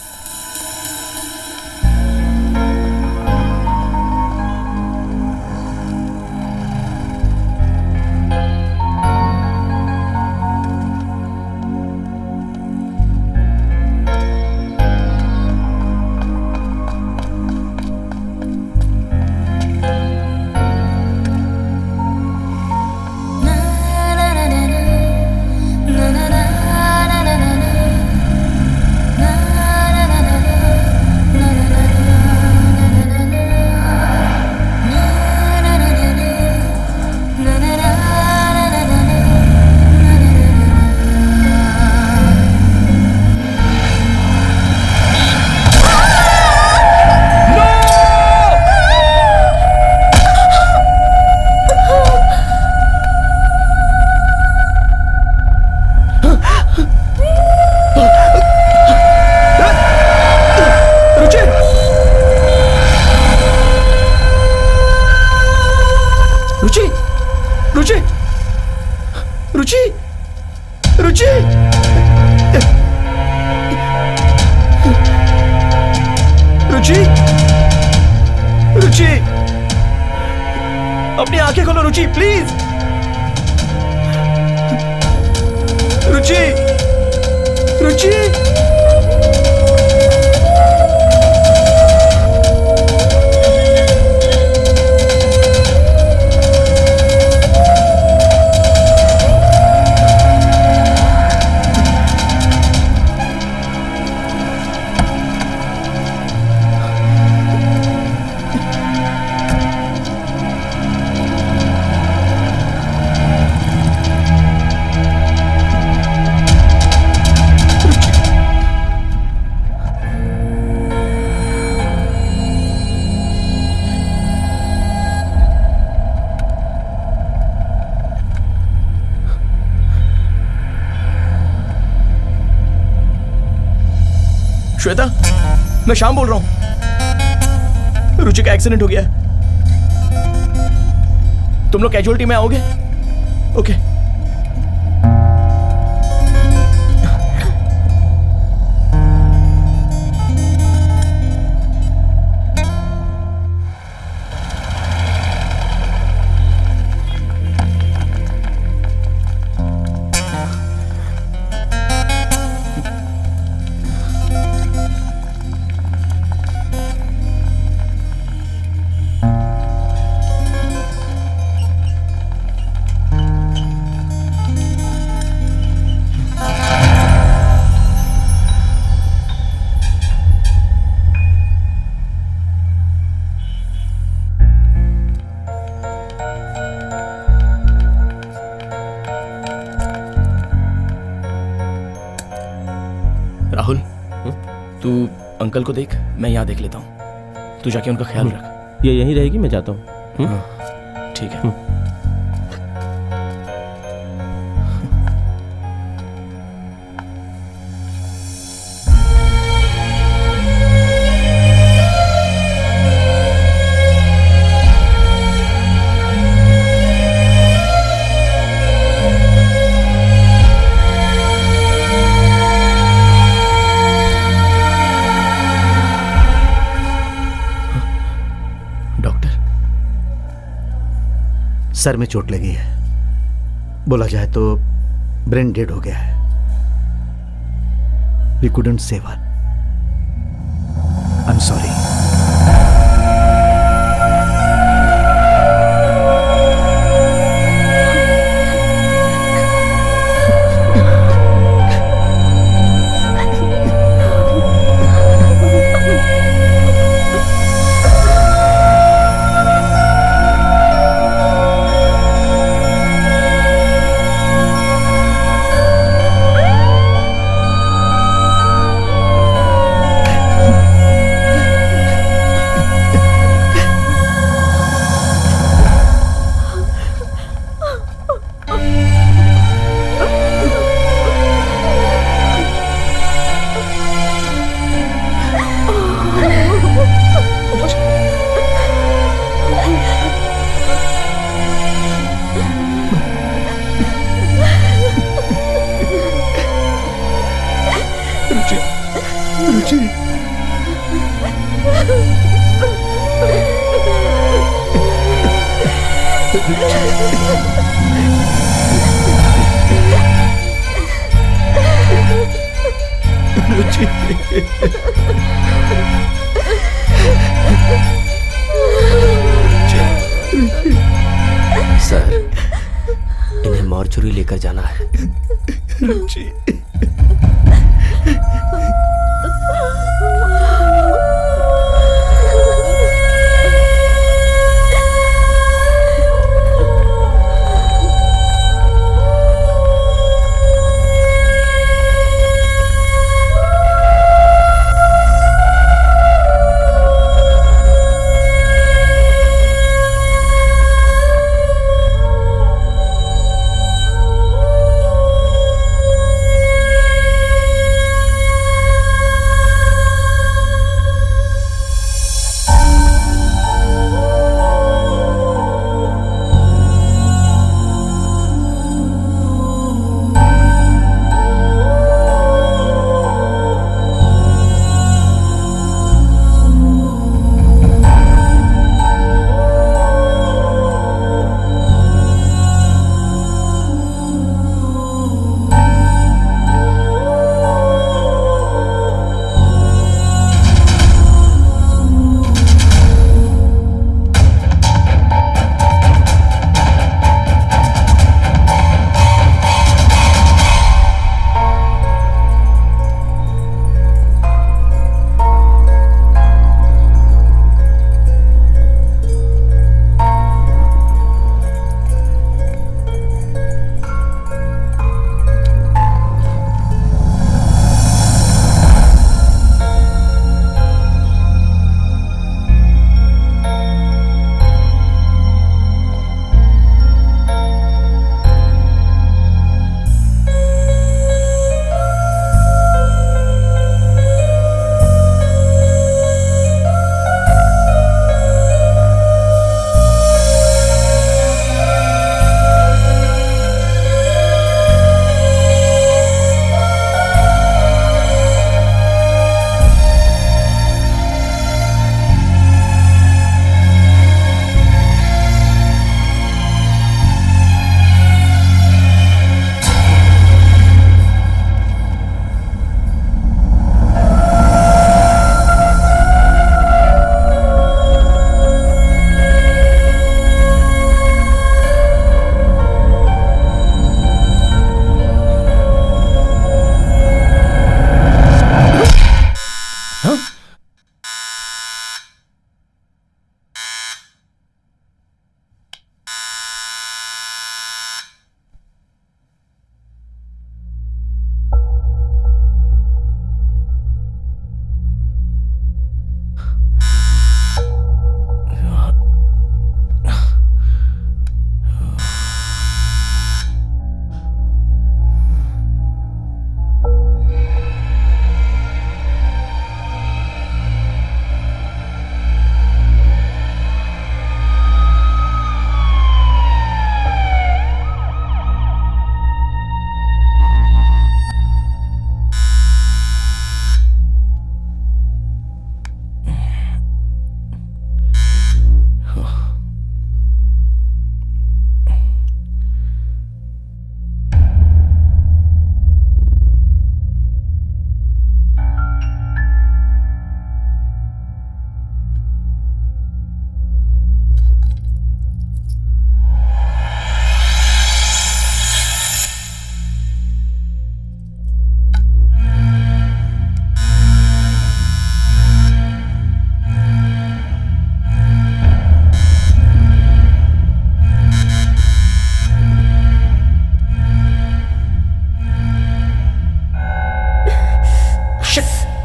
अपनी आंखें खोलो रुचि, प्लीज। रुचि, रुचि। श्वेता, मैं श्याम बोल रहा हूं। रुचि का एक्सीडेंट हो गया है, तुम लोग कैजुअलिटी में आओगे? ओके। राहुल, तू अंकल को देख, मैं यहाँ देख लेता हूँ। तू जाके उनका ख्याल रख। ये यहीं रहेगी, मैं जाता हूँ। ठीक है। सर में चोट लगी है, बोला जाए तो ब्रेन डेड हो गया है। We couldn't save her. I am sorry. Sir, इन्हें मॉर्चरी लेकर जाना है।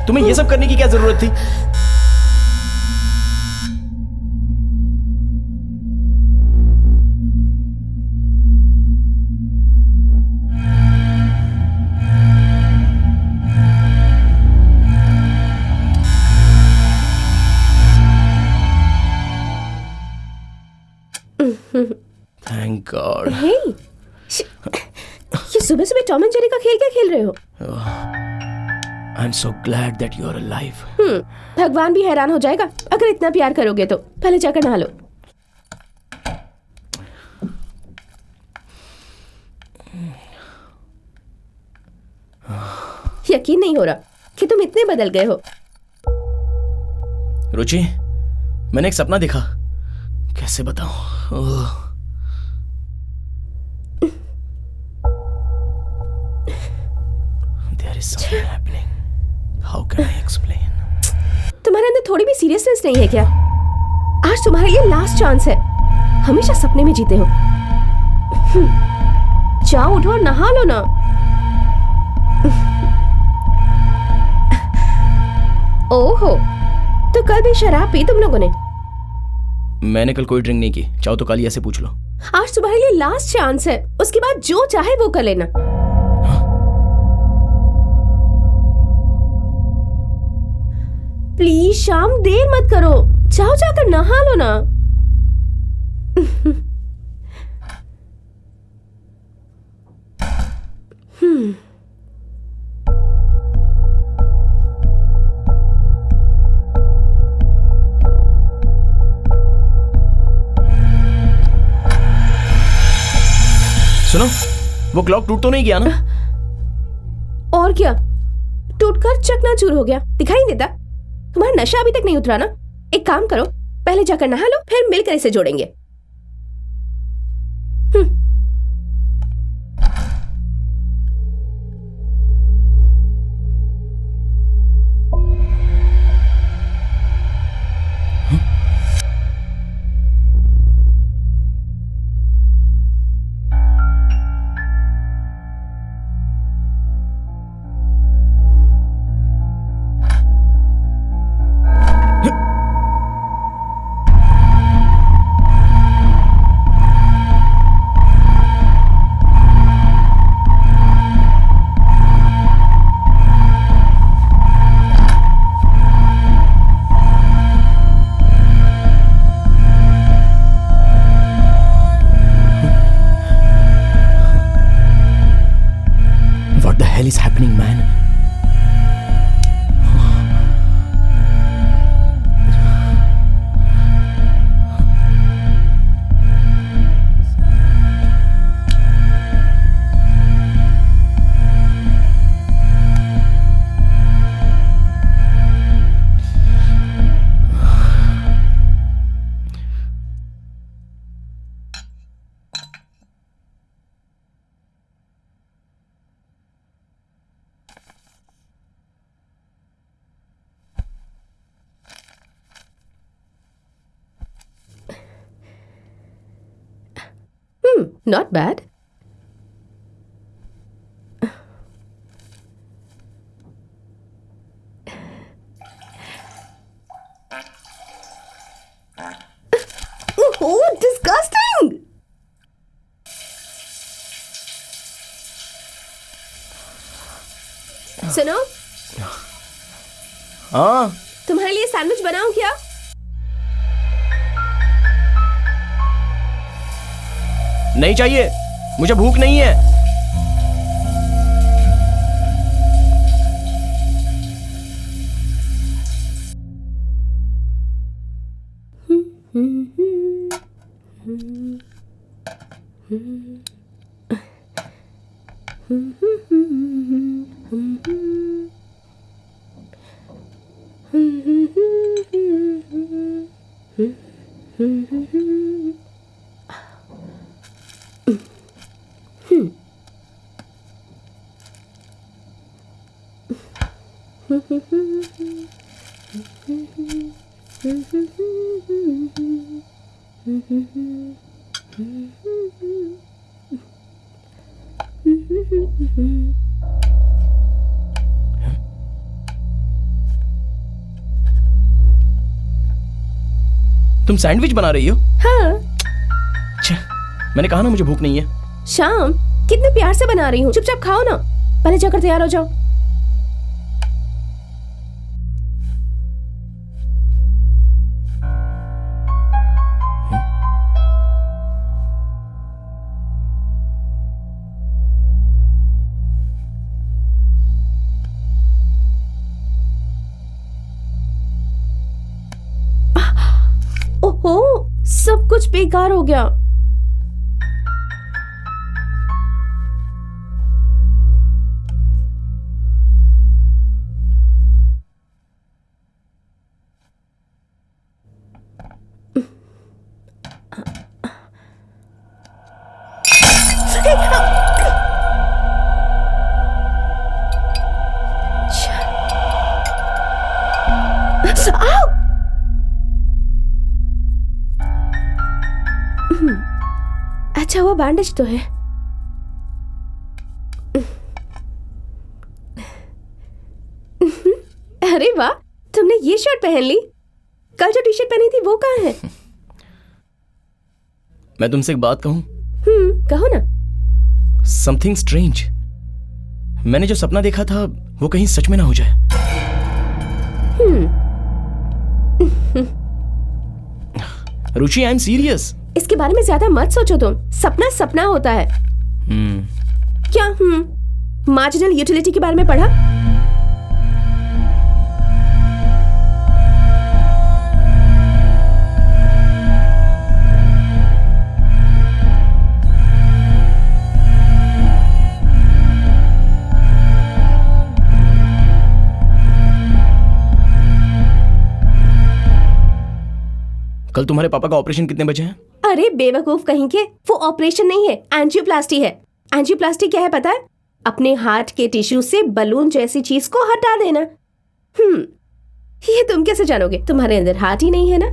तुम्हें ये सब करने की क्या जरूरत थी? Thank God. हे, ये सुबह सुबह टॉम एंड जेरी का खेल क्या खेल रहे हो? I'm so glad that you are alive. भगवान भी हैरान हो जाएगा अगर इतना प्यार करोगे तो। पहले जाकर नहा लो। यकीन नहीं हो रहा कि तुम इतने बदल गए हो। रुचि, मैंने एक सपना देखा, कैसे बताऊं? There is something happening. How can I explain? तुम्हारे अंदर थोड़ी भी सीरियसनेस नहीं है क्या? आज तुम्हारे लिए लास्ट चांस है। हमेशा सपने में जीते हो। जाओ उठो और नहा लो ना। ओहो, तो कल भी शराब पी तुम लोगों ने? मैंने कल कोई ड्रिंक नहीं की, चाहो तो कालिया से पूछ लो। आज तुम्हारे लिए लास्ट चांस है, उसके बाद जो चाहे वो कर लेना। प्लीज शाम, देर मत करो, जाओ जाकर नहा लो ना। सुनो, वो क्लॉक टूट तो नहीं गया ना? और क्या, टूटकर चकनाचूर हो गया, दिखाई नहीं देता? तुम्हारा नशा अभी तक नहीं उतरा ना? एक काम करो, पहले जाकर नहा लो, फिर मिलकर इसे जोड़ेंगे। Is happening, man? Not bad. Oh, disgusting! सुनो, हाँ, तुम्हारे लिए सैंडविच बनाऊं क्या? नहीं चाहिए, मुझे भूख नहीं है। तुम सैंडविच बना रही हो? हाँ। अच्छा, मैंने कहा ना मुझे भूख नहीं है। शाम, कितने प्यार से बना रही हूँ, चुपचाप खाओ ना। पहले जाकर तैयार हो जाओ। ओहो, सब कुछ बेकार हो गया। अच्छा हुआ बैंडेज तो है। अरे वाह, तुमने ये शर्ट पहन ली। कल जो टी शर्ट पहनी थी वो कहाँ है? मैं तुमसे एक बात कहूं? कहो ना। Something strange. मैंने जो सपना देखा था वो कहीं सच में ना हो जाए। रुचि, आई एम सीरियस। इसके बारे में ज्यादा मत सोचो तुम। सपना सपना होता है। क्या मार्जिनल यूटिलिटी के बारे में पढ़ा? कल तुम्हारे पापा का ऑपरेशन कितने बजे है? अरे बेवकूफ कहीं के, वो ऑपरेशन नहीं है, एंजियोप्लास्टी है। एंजियोप्लास्टी क्या है पता है? अपने हार्ट के टिश्यू से बलून जैसी चीज को हटा देना। ये तुम कैसे जानोगे? तुम्हारे अंदर हार्ट ही नहीं है ना,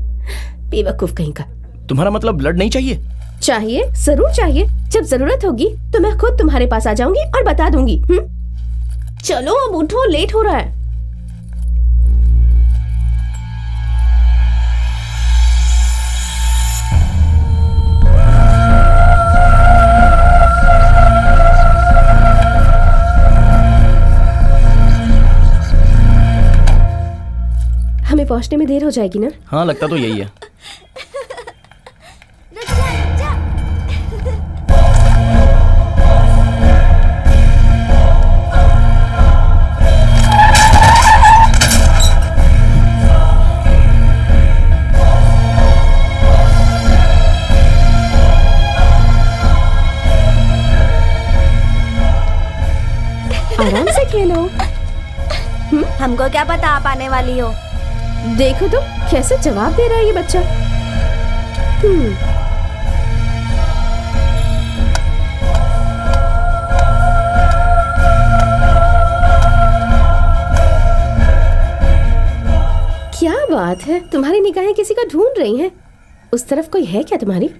बेवकूफ कहीं का। तुम्हारा मतलब ब्लड नहीं चाहिए? चाहिए, जरूर चाहिए। जब जरूरत होगी तो मैं खुद तुम्हारे पास आ जाऊंगी और बता दूंगी। चलो अब उठो, लेट हो रहा है। हमें पहुंचने में देर हो जाएगी ना? हाँ, लगता तो यही है। आराम से खेलो। हमको क्या पता आप आने वाली हो। देखो तो कैसे जवाब दे रहा है ये बच्चा। क्या बात है, तुम्हारी निगाहें किसी को ढूंढ रही हैं। उस तरफ कोई है क्या तुम्हारी?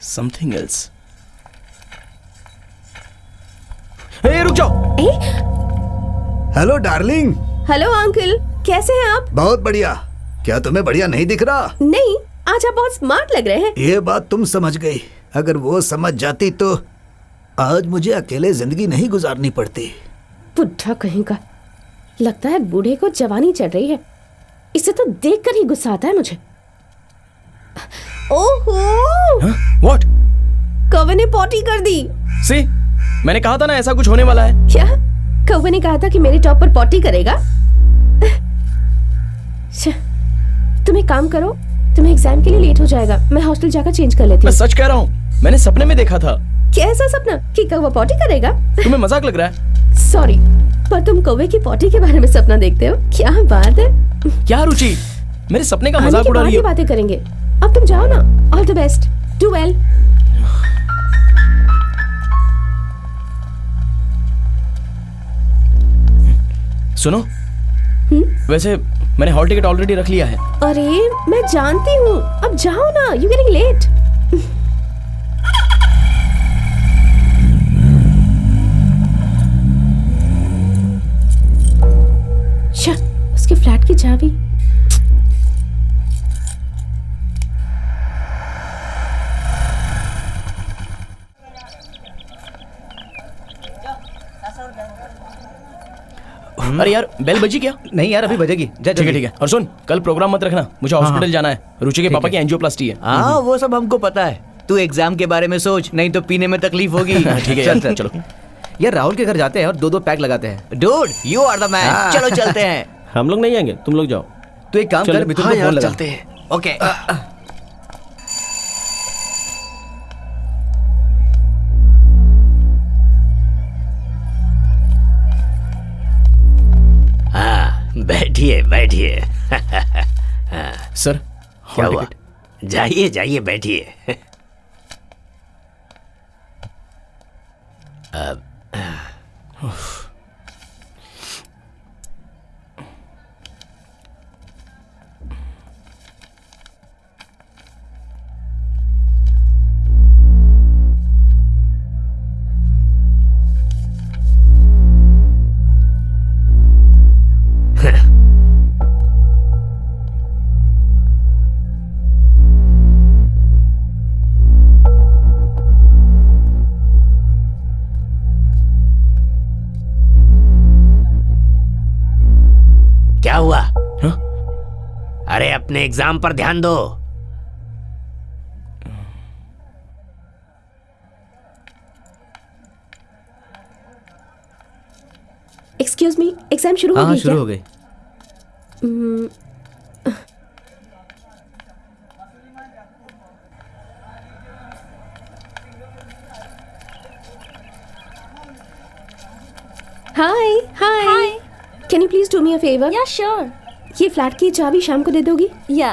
Something else. हे, रुक जाओ। Hello darling. हेलो अंकल, कैसे हैं आप? बहुत बढ़िया। क्या तुम्हें बढ़िया नहीं दिख रहा? नहीं, आज आप बहुत स्मार्ट लग रहे हैं। ये बात तुम समझ गई। अगर वो समझ जाती तो आज मुझे अकेले जिंदगी नहीं गुजारनी पड़ती। बुढ़ा कहीं का। लगता है बूढ़े को जवानी चढ़ रही है। इसे तो देखकर ही गुस्सा आता है मुझे। ओहो! व्हाट? कौवे ने पॉटी कर दी। सी, मैंने कहा था ना ऐसा कुछ होने वाला है। क्या? कौवे ने कहा था कि मेरे टॉप पर पॉटी करेगा? तुम एक काम करो, तुम्हें एग्जाम के लिए लेट हो जाएगा। मैं हॉस्टल जाकर चेंज कर लेती हूँ। मैं सच कह रहा हूँ, मैंने सपने में देखा था। कैसा सपना? कि कौवा पॉटी करेगा? तुम्हें मजाक लग रहा है? सॉरी, पर तुम कौवे की पॉटी के बारे में सपना देखते हो? क्या बात है। क्या रुचि, मेरे सपने का मजाक उड़ा रही हो? बातें करेंगे। अब तुम जाओ ना। All the best, do well. सुनो, वैसे मैंने हॉल टिकट ऑलरेडी रख लिया है। अरे मैं जानती हूँ, अब जाओ ना, यू गेटिंग लेट। उसके फ्लैट की चाबी। अरे यार, बेल बजी क्या? नहीं यार, अभी बजेगी। ठीक है ठीक है। और सुन, कल प्रोग्राम मत रखना, मुझे हॉस्पिटल जाना है। रुचि के पापा की एंजियोप्लास्टी है। हाँ, वो सब हमको पता है। तू एग्जाम के बारे में सोच, नहीं तो पीने में तकलीफ होगी। ठीक है चल चलो यार, राहुल के घर जाते हैं और 2-2 पैक लगाते हैं। Dude, you are the man. चलो चलते हैं। हम लोग नहीं आएंगे, तुम लोग जाओ। तो एक काम कर, मिथुन को फोन लगा। चलते हैं। ओके। बैठिए बैठिए। सर, क्या हुआ? जाइए जाइए, बैठिए। हुआ? हाँ? अरे अपने एग्जाम पर ध्यान दो। एक्सक्यूज मी, एग्जाम शुरू हो हाँ गई शुरू क्या? हो गई। Hi hi, can you please do me a favour? Yeah sure. ये फ्लैट की चाबी शाम को दे दोगी? या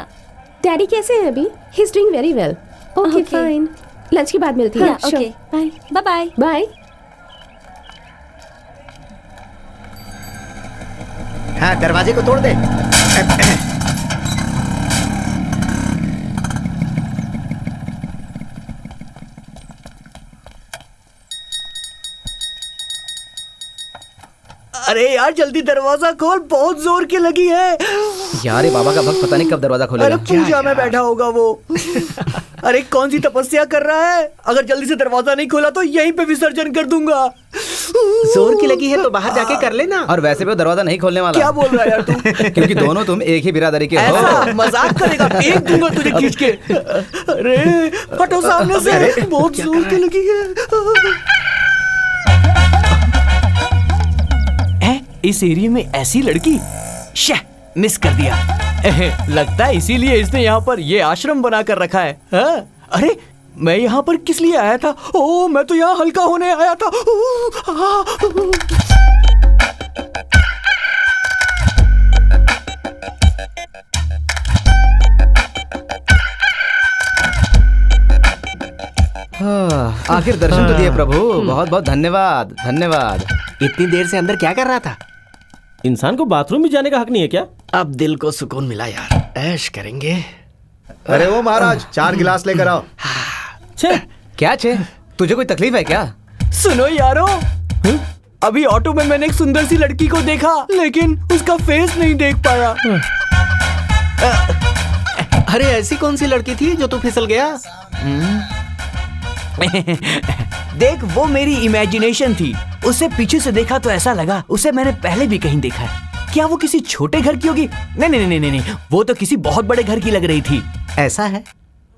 डैडी कैसे हैं अभी? He is doing very well. Okay Okay. Fine, lunch के बाद मिलती है। हाँ, okay. Bye bye bye. Bye. हाँ दरवाजे को तोड़ दे। अरे यार जल्दी दरवाजा खोल, बहुत जोर की लगी है। यार ये बाबा का भक्त पता नहीं कब दरवाजा अरे खोलेगा। पूजा में बैठा होगा वो। अरे कौन सी तपस्या कर रहा है? अगर जल्दी से दरवाजा नहीं खोला तो यहीं पे विसर्जन कर दूंगा। जोर की लगी है तो बाहर जाके कर लेना। और वैसे भी वो दरवाजा नहीं खोलने वाला। क्या बोल रहा है यार तू? क्योंकि दोनों तुम एक ही बिरादरी के हो। ऐसा मजाक करेगा? फेंक दूंगा तुझे खींच के। अरे हटो सामने से, बहुत जोर की लगी है। इस एरिया में ऐसी लड़की, शे, मिस कर दिया। लगता है इसीलिए इसने यहाँ पर ये आश्रम बना कर रखा है। हाँ? अरे मैं यहाँ पर किस लिए आया था? ओ मैं तो यहाँ हल्का होने आया था। आखिर दर्शन तो दिए प्रभु, बहुत बहुत धन्यवाद धन्यवाद। इतनी देर से अंदर क्या कर रहा था? इंसान को बाथरूम भी जाने का हक नहीं है क्या? अब दिल को सुकून मिला यार, ऐश करेंगे। अरे वो महाराज 4 गिलास लेकर आओ। छे, क्या छे? तुझे कोई तकलीफ है क्या? सुनो यारो, अभी ऑटो में मैंने एक सुंदर सी लड़की को देखा, लेकिन उसका फेस नहीं देख पाया। अरे ऐसी कौन सी लड़की थी जो तू फिसल गया? देख वो मेरी इमेजिनेशन थी। उसे पीछे से देखा तो ऐसा लगा उसे मैंने पहले भी कहीं देखा है। क्या वो किसी छोटे घर की होगी? नहीं नहीं नहीं नहीं नहीं, वो तो किसी बहुत बड़े घर की लग रही थी। ऐसा है?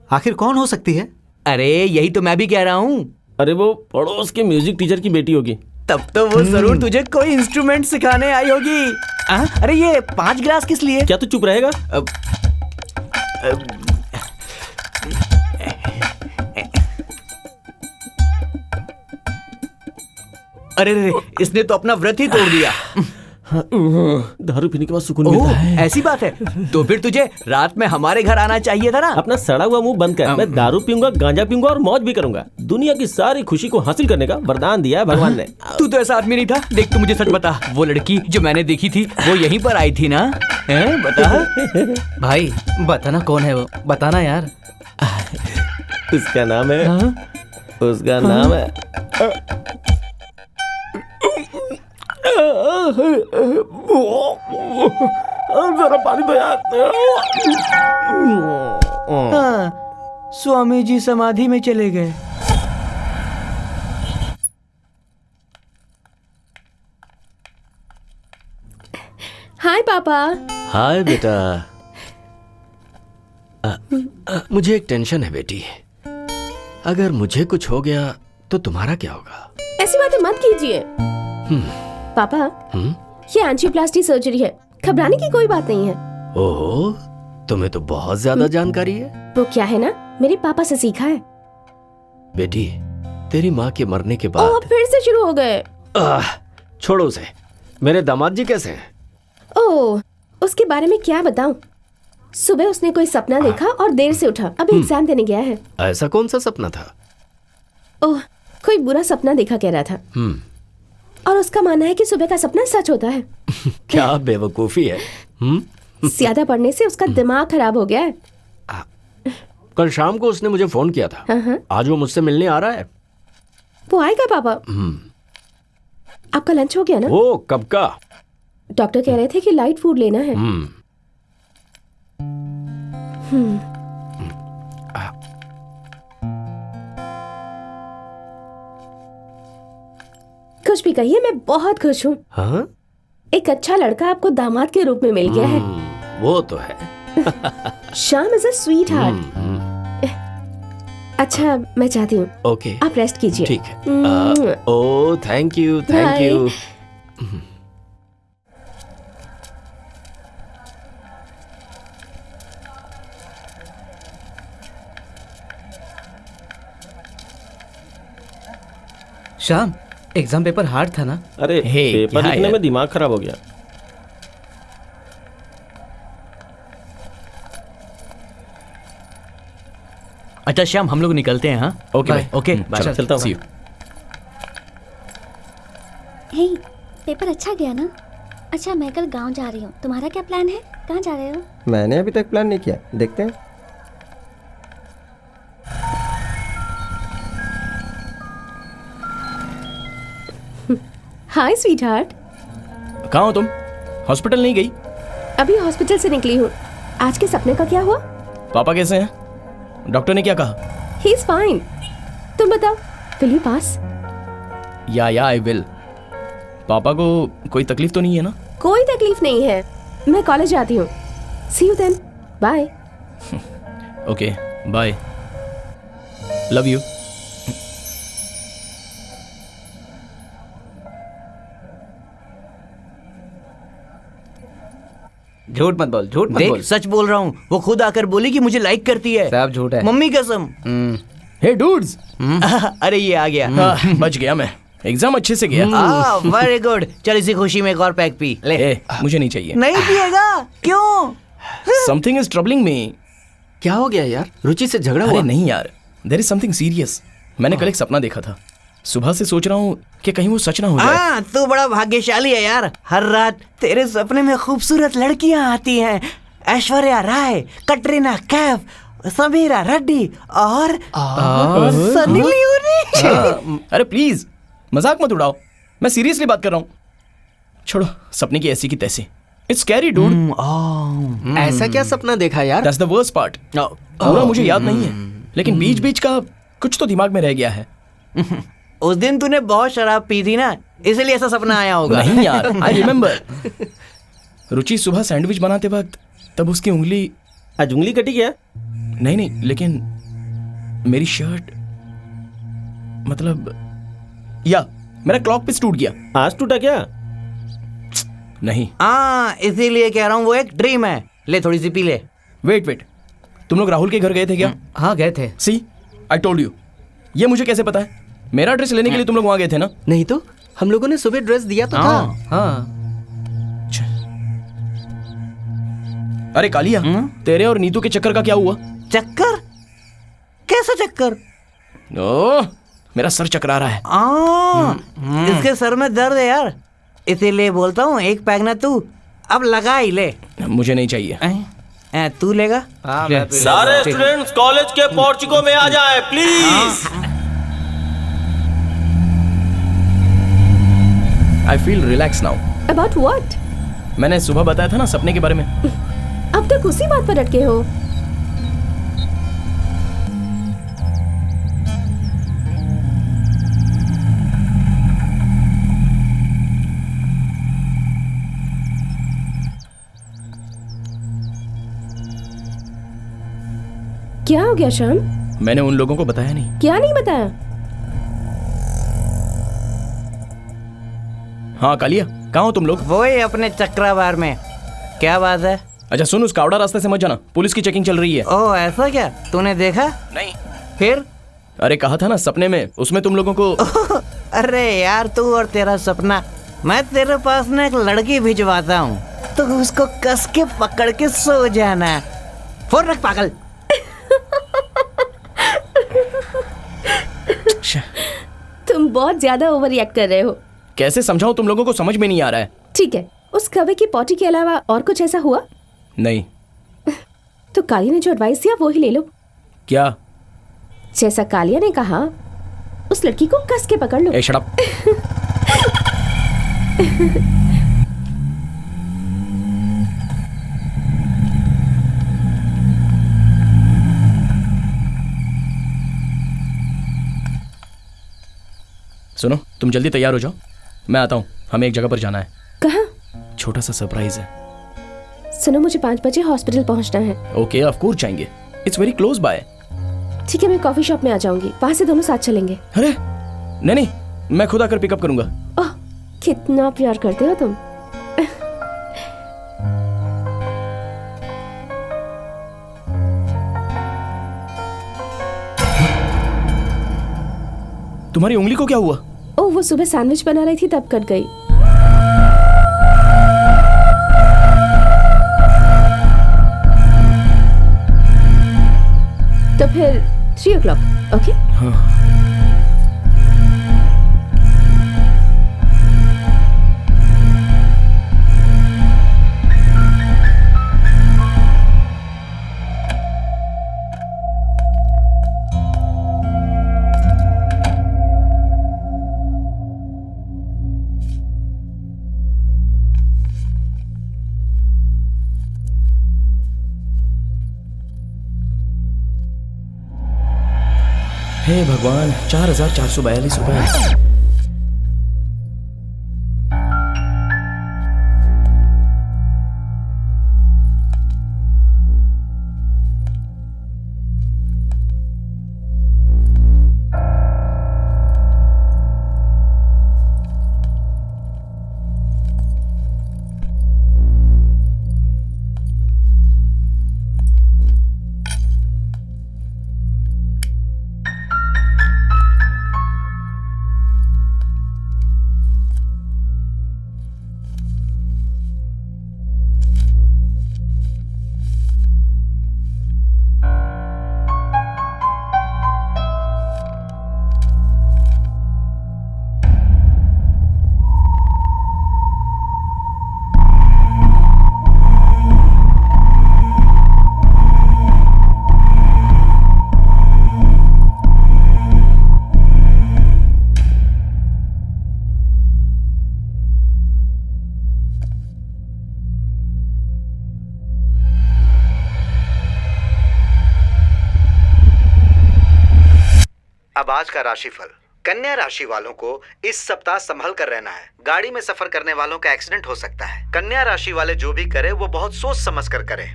आखिर कौन हो सकती है? अरे यही तो मैं भी कह रहा हूँ। अरे वो पड़ोस के म्यूजिक टीचर की बेटी होगी। तब तो वो जरूर तुझे कोई इंस्ट्रूमेंट सिखाने आई होगी। अरे ये 5 गिलास किस लिए? क्या तू चुप रहेगा? अरे रे, इसने तो अपना व्रत ही तोड़ दिया। दारू पीने के बाद सुकून मिलता है। ऐसी बात है तो फिर तुझे रात में हमारे घर आना चाहिए था ना। अपना सड़ा हुआ मुंह बंद कर। मैं दारू पीऊंगा, गांजा पीऊंगा और मौज भी करूंगा। दुनिया की सारी खुशी को हासिल करने का वरदान दिया है भगवान ने। तू तो ऐसा आदमी नहीं था। देख तू मुझे सच बता, वो लड़की जो मैंने देखी थी वो यहीं पर आई थी ना? हैं बता। भाई बताना कौन है वो, बताना यार। उसका नाम है, उसका नाम है जरा पानी दो यार। स्वामी जी समाधि में चले गए। हाय पापा। हाय बेटा। मुझे एक टेंशन है बेटी। अगर मुझे कुछ हो गया तो तुम्हारा क्या होगा? ऐसी बातें मत कीजिए पापा। ये एंजियोप्लास्टी सर्जरी है, घबराने की कोई बात नहीं है। ओहो, तुम्हें तो बहुत ज्यादा जानकारी है। वो क्या है ना, मेरे पापा से सीखा है। बेटी, तेरी माँ के मरने के ओह, बाद फिर से शुरू हो गए। छोड़ो उसे। मेरे दामाद जी कैसे हैं? ओह, उसके बारे में क्या बताऊं। सुबह उसने कोई सपना देखा और देर से उठा। अभी एग्जाम देने गया है। ऐसा कौन सा सपना था? ओह, कोई बुरा सपना देखा कह रहा था। और उसका मानना है कि सुबह का सपना सच होता है। क्या बेवकूफी है। ज्यादा पढ़ने से उसका दिमाग खराब हो गया है। कल शाम को उसने मुझे फोन किया था। आज वो मुझसे मिलने आ रहा है। वो आएगा पापा। आपका लंच हो गया ना? वो कब का? डॉक्टर कह रहे थे कि लाइट फूड लेना है। कुछ भी कहिए, मैं बहुत खुश हूँ। हाँ? एक अच्छा लड़का आपको दामाद के रूप में मिल गया है। वो तो है। Shyam is a sweet heart. अच्छा मैं चाहती हूँ ओके आप रेस्ट कीजिए। ठीक है। Oh thank you thank you. Shyam exam paper hard था ना? अरे हे, पेपर क्या लिखने यार? में दिमाग खराब हो गया। अच्छा श्याम हम लोग निकलते हैं। हाँ ओके बाय। भाई। ओके चलो, चलता हूँ। see you। हे, पेपर अच्छा गया ना? अच्छा मैं कल गांव जा रही हूँ, तुम्हारा क्या प्लान है? कहाँ जा रहे हो? मैंने अभी तक प्लान नहीं किया, देखते हैं। हाय स्वीट हार्ट। कहाँ हो तुम? हॉस्पिटल नहीं गई? अभी हॉस्पिटल से निकली हूँ। आज के सपने का क्या हुआ? पापा कैसे हैं? डॉक्टर ने क्या कहा? He is fine. तुम बताओ विल यू पास? या आई विल। पापा को कोई तकलीफ तो नहीं है ना? कोई तकलीफ नहीं है। मैं कॉलेज जाती हूँ। See you then. Bye. Okay bye. Love you. झूठ मत बोल, झूठ मत बोल। देख सच बोल रहा हूँ, वो खुद आकर बोली कि मुझे लाइक करती है। सब झूठ है। मम्मी कसम। हे डूड्स। अरे ये आ गया। बच गया मैं। एग्जाम अच्छे से गया। Very good. चल इसी खुशी में एक और पैक पी ले। ए, मुझे नहीं चाहिए। नहीं पिएगा? क्यों? समथिंग इज ट्रबलिंग मी। क्या हो गया यार? रुचि से झगड़ा अरे हुआ? नहीं यार, देयर इज समथिंग सीरियस। मैंने कल एक सपना देखा था। सुबह से सोच रहा हूँ कि कहीं वो सच ना हो जाए। हाँ तू बड़ा भाग्यशाली है यार। हर रात तेरे सपने में खूबसूरत लड़कियां आती हैं। ऐश्वर्या राय, कटरीना कैफ, समीरा रेड्डी और सनी लियोनी। अरे प्लीज मजाक मत उड़ाओ, मैं सीरियसली बात कर रहा हूँ। छोड़ो सपने की ऐसी की तैसी। It's scary dude. ऐसा क्या सपना देखा यार? That's the worst part. पूरा मुझे याद नहीं है, लेकिन बीच बीच का कुछ तो दिमाग में रह गया है। उस दिन तूने बहुत शराब पी थी ना, इसलिए ऐसा सपना आया होगा। नहीं यार, आई रिमेम्बर। रुचि सुबह सैंडविच बनाते वक्त तब उसकी उंगली। आज उंगली कटी क्या? नहीं लेकिन मेरी शर्ट, मतलब या मेरा क्लॉक पीस टूट गया। आज टूटा क्या? नहीं। हाँ इसीलिए कह रहा हूँ वो एक ड्रीम है। ले थोड़ी सी पी ले। वेट, तुम लोग राहुल के घर गए थे क्या? हाँ गए थे। सी आई टोल्ड यू। ये मुझे कैसे पता है? मेरा ड्रेस लेने के लिए तुम लोग वहां गए थे ना? नहीं तो हम लोगों ने सुबह ड्रेस दिया तो था। हाँ अरे कालिया, तेरे और नीतू के चक्कर का क्या हुआ? चक्कर? कैसा चक्कर? ओह, मेरा सर चकरा रहा है। इसके सर में दर्द है यार, इसीलिए बोलता हूँ एक पैक ना तू अब लगा ही ले। मुझे नहीं चाहिए। तू लेगा? सारे स्टूडेंट्स कॉलेज के पोर्चिको में आ जाएं please. I feel relax now. About what? मैंने सुबह बताया था ना सपने के बारे में। अब तक उसी बात पर अटके हो। क्या हो गया श्याम? मैंने उन लोगों को बताया नहीं। क्या नहीं बताया? हाँ कालिया, कहाँ हो तुम लोग? वही अपने चक्रावार में। क्या बात है? अच्छा सुन, उस कावड़ा रास्ते से मत जाना, पुलिस की चेकिंग चल रही है। ओह ऐसा क्या? तूने देखा? नहीं। फिर? अरे कहा था ना सपने में, उसमें तुम लोगों को। अरे यार तू और तेरा सपना। मैं तेरे पास ना एक लड़की भिजवाता हूँ, तो उसको कस के पकड़ के सो जाना। फोन रख पागल। तुम बहुत ज्यादा ओवर रिएक्ट कर रहे हो। कैसे समझाऊं, तुम लोगों को समझ में नहीं आ रहा है। ठीक है, उस कौवे की पॉटी के अलावा और कुछ ऐसा हुआ? नहीं। तो कालिया ने जो एडवाइस दिया वो ही ले लो। क्या? जैसा कालिया ने कहा, उस लड़की को कस के पकड़ लो। ए शट अप। सुनो, तुम जल्दी तैयार हो जाओ, मैं आता हूँ। हमें एक जगह पर जाना है। कहाँ? छोटा सा सरप्राइज है। सुनो, मुझे 5 बजे हॉस्पिटल पहुंचना है। ओके, ऑफ कोर्स जाएंगे, इट्स वेरी क्लोज बाय। ठीक है, मैं कॉफी शॉप में आ जाऊंगी, वहां से दोनों साथ चलेंगे। अरे नहीं, मैं खुद आकर पिकअप करूंगा। ओह, कितना प्यार करते हो तुम। तुम्हारी उंगली को क्या हुआ? ओह, वो सुबह सैंडविच बना रही थी तब कट गई। तो फिर 3 o'clock, ओके? हाँ। हे भगवान, 4442 रुपए। अब आज का राशिफल। कन्या राशि वालों को इस सप्ताह संभल कर रहना है। गाड़ी में सफर करने वालों का एक्सीडेंट हो सकता है। कन्या राशि वाले जो भी करे वो बहुत सोच समझ कर करे।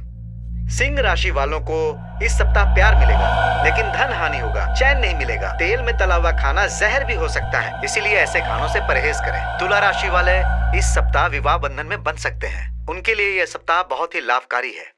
सिंह राशि वालों को इस सप्ताह प्यार मिलेगा, लेकिन धन हानि होगा, चैन नहीं मिलेगा। तेल में तला हुआ खाना जहर भी हो सकता है, इसीलिए ऐसे खानों से परहेज करें। तुला राशि वाले इस सप्ताह विवाह बंधन में बंध सकते हैं, उनके लिए यह सप्ताह बहुत ही लाभकारी है।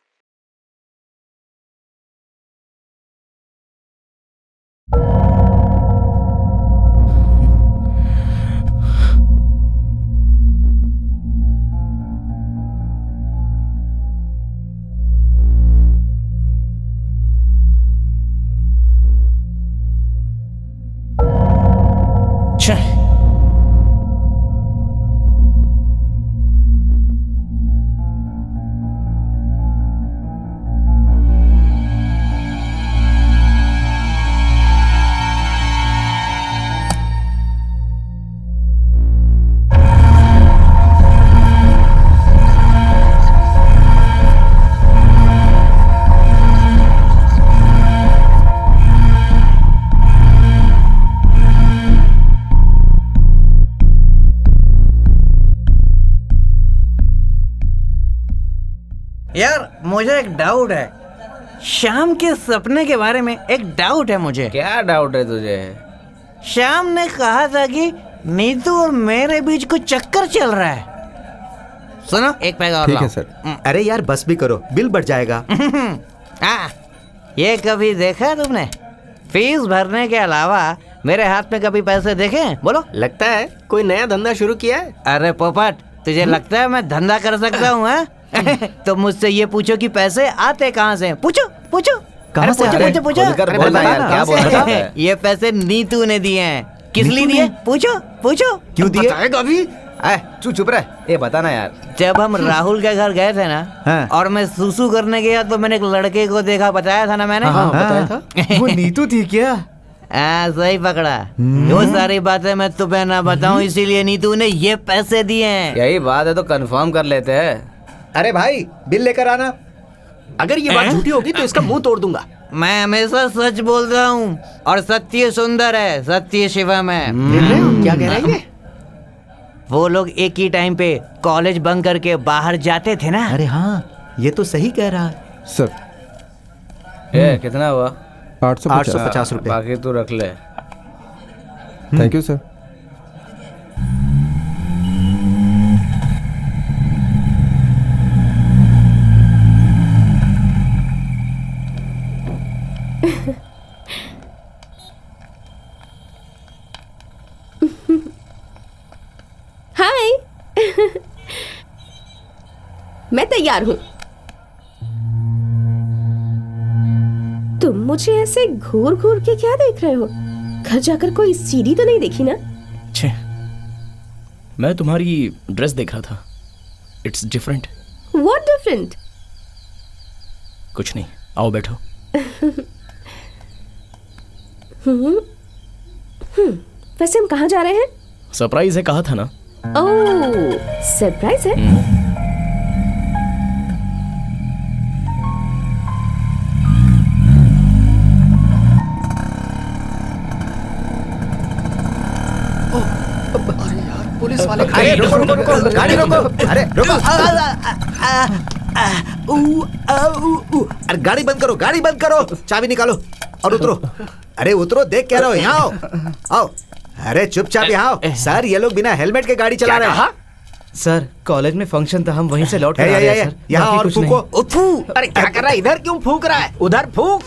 यार मुझे एक डाउट है, शाम के सपने के बारे में एक डाउट है मुझे। क्या डाउट है तुझे? शाम ने कहा था कि नीतू और मेरे बीच कुछ चक्कर चल रहा है। सुनो, एक पैग और ठीक लाओ। है सर। अरे यार बस भी करो, बिल बढ़ जाएगा। हाँ, ये कभी देखा है तुमने? फीस भरने के अलावा मेरे हाथ में कभी पैसे देखे हैं? बोलो। लगता है कोई नया धंधा शुरू किया है। अरे पोपट, तुझे लगता है मैं धंधा कर सकता हूँ? तो मुझसे ये पूछो कि पैसे आते कहाँ से? पूछो पूछो। कहाँ से? पूछो पूछो अरे बता यार, क्या बोल रहा है? ये पैसे नीतू ने दिए हैं। किस लिए दिए? पूछो पूछो। क्यों दिए? बताएगा अभी? तू चुप रह, ये बताना यार। जब हम राहुल के घर गए थे ना, हाँ। और मैं सुसु करने गया तो मैंने एक लड़के को देखा, बताया था ना मैंने? हाँ, बताया था। वो नीतू थी क्या? सही पकड़ा। वो सारी बातें मैं तुम्हें ना बताऊं, इसीलिए नीतू ने ये पैसे दिए हैं। यही बात है तो कंफर्म कर लेते हैं। अरे भाई, बिल लेकर आना। अगर ये बात झूठी होगी तो इसका मुंह तोड़ दूंगा। मैं हमेशा सच बोलता हूँ, और सत्य सुंदर है, सत्य शिवम है। क्या कह रहा है ये? वो लोग एक ही टाइम पे कॉलेज बंक करके बाहर जाते थे ना। अरे हाँ, ये तो सही कह रहा है। सर कितना हुआ? 850 रुपये। बाकी तू रख ले। Thank you sir. हाय। मैं तैयार हूँ। तुम मुझे ऐसे घूर घूर के क्या देख रहे हो? घर जाकर कोई सीढ़ी तो नहीं देखी ना? छे, मैं तुम्हारी ड्रेस देख रहा था। It's different. What different? कुछ नहीं, आओ बैठो। वैसे हम कहाँ जा रहे हैं? सरप्राइज है, कहा था ना। ओह, सरप्राइज है? पुलिस वाले अरे रुको रुको रुको, गाड़ी रोको। अरे रुको। अरे गाड़ी बंद करो, गाड़ी बंद करो। चाबी निकालो और उतरो। अरे उतरो, देख कह रहा हो, यहाँ आओ। आओ। अरे चुपचाप यहाँ आओ। सर, ये लोग बिना हेलमेट के गाड़ी चला रहे हैं। सर, कॉलेज में फंक्शन था, हम वहीं से लौट कर आ रहे हैं सर। यहाँ बाकी और कुछ नहीं। फूको। अरे क्या कर रहा है? इधर क्यों फूक रहा है? उधर फूक।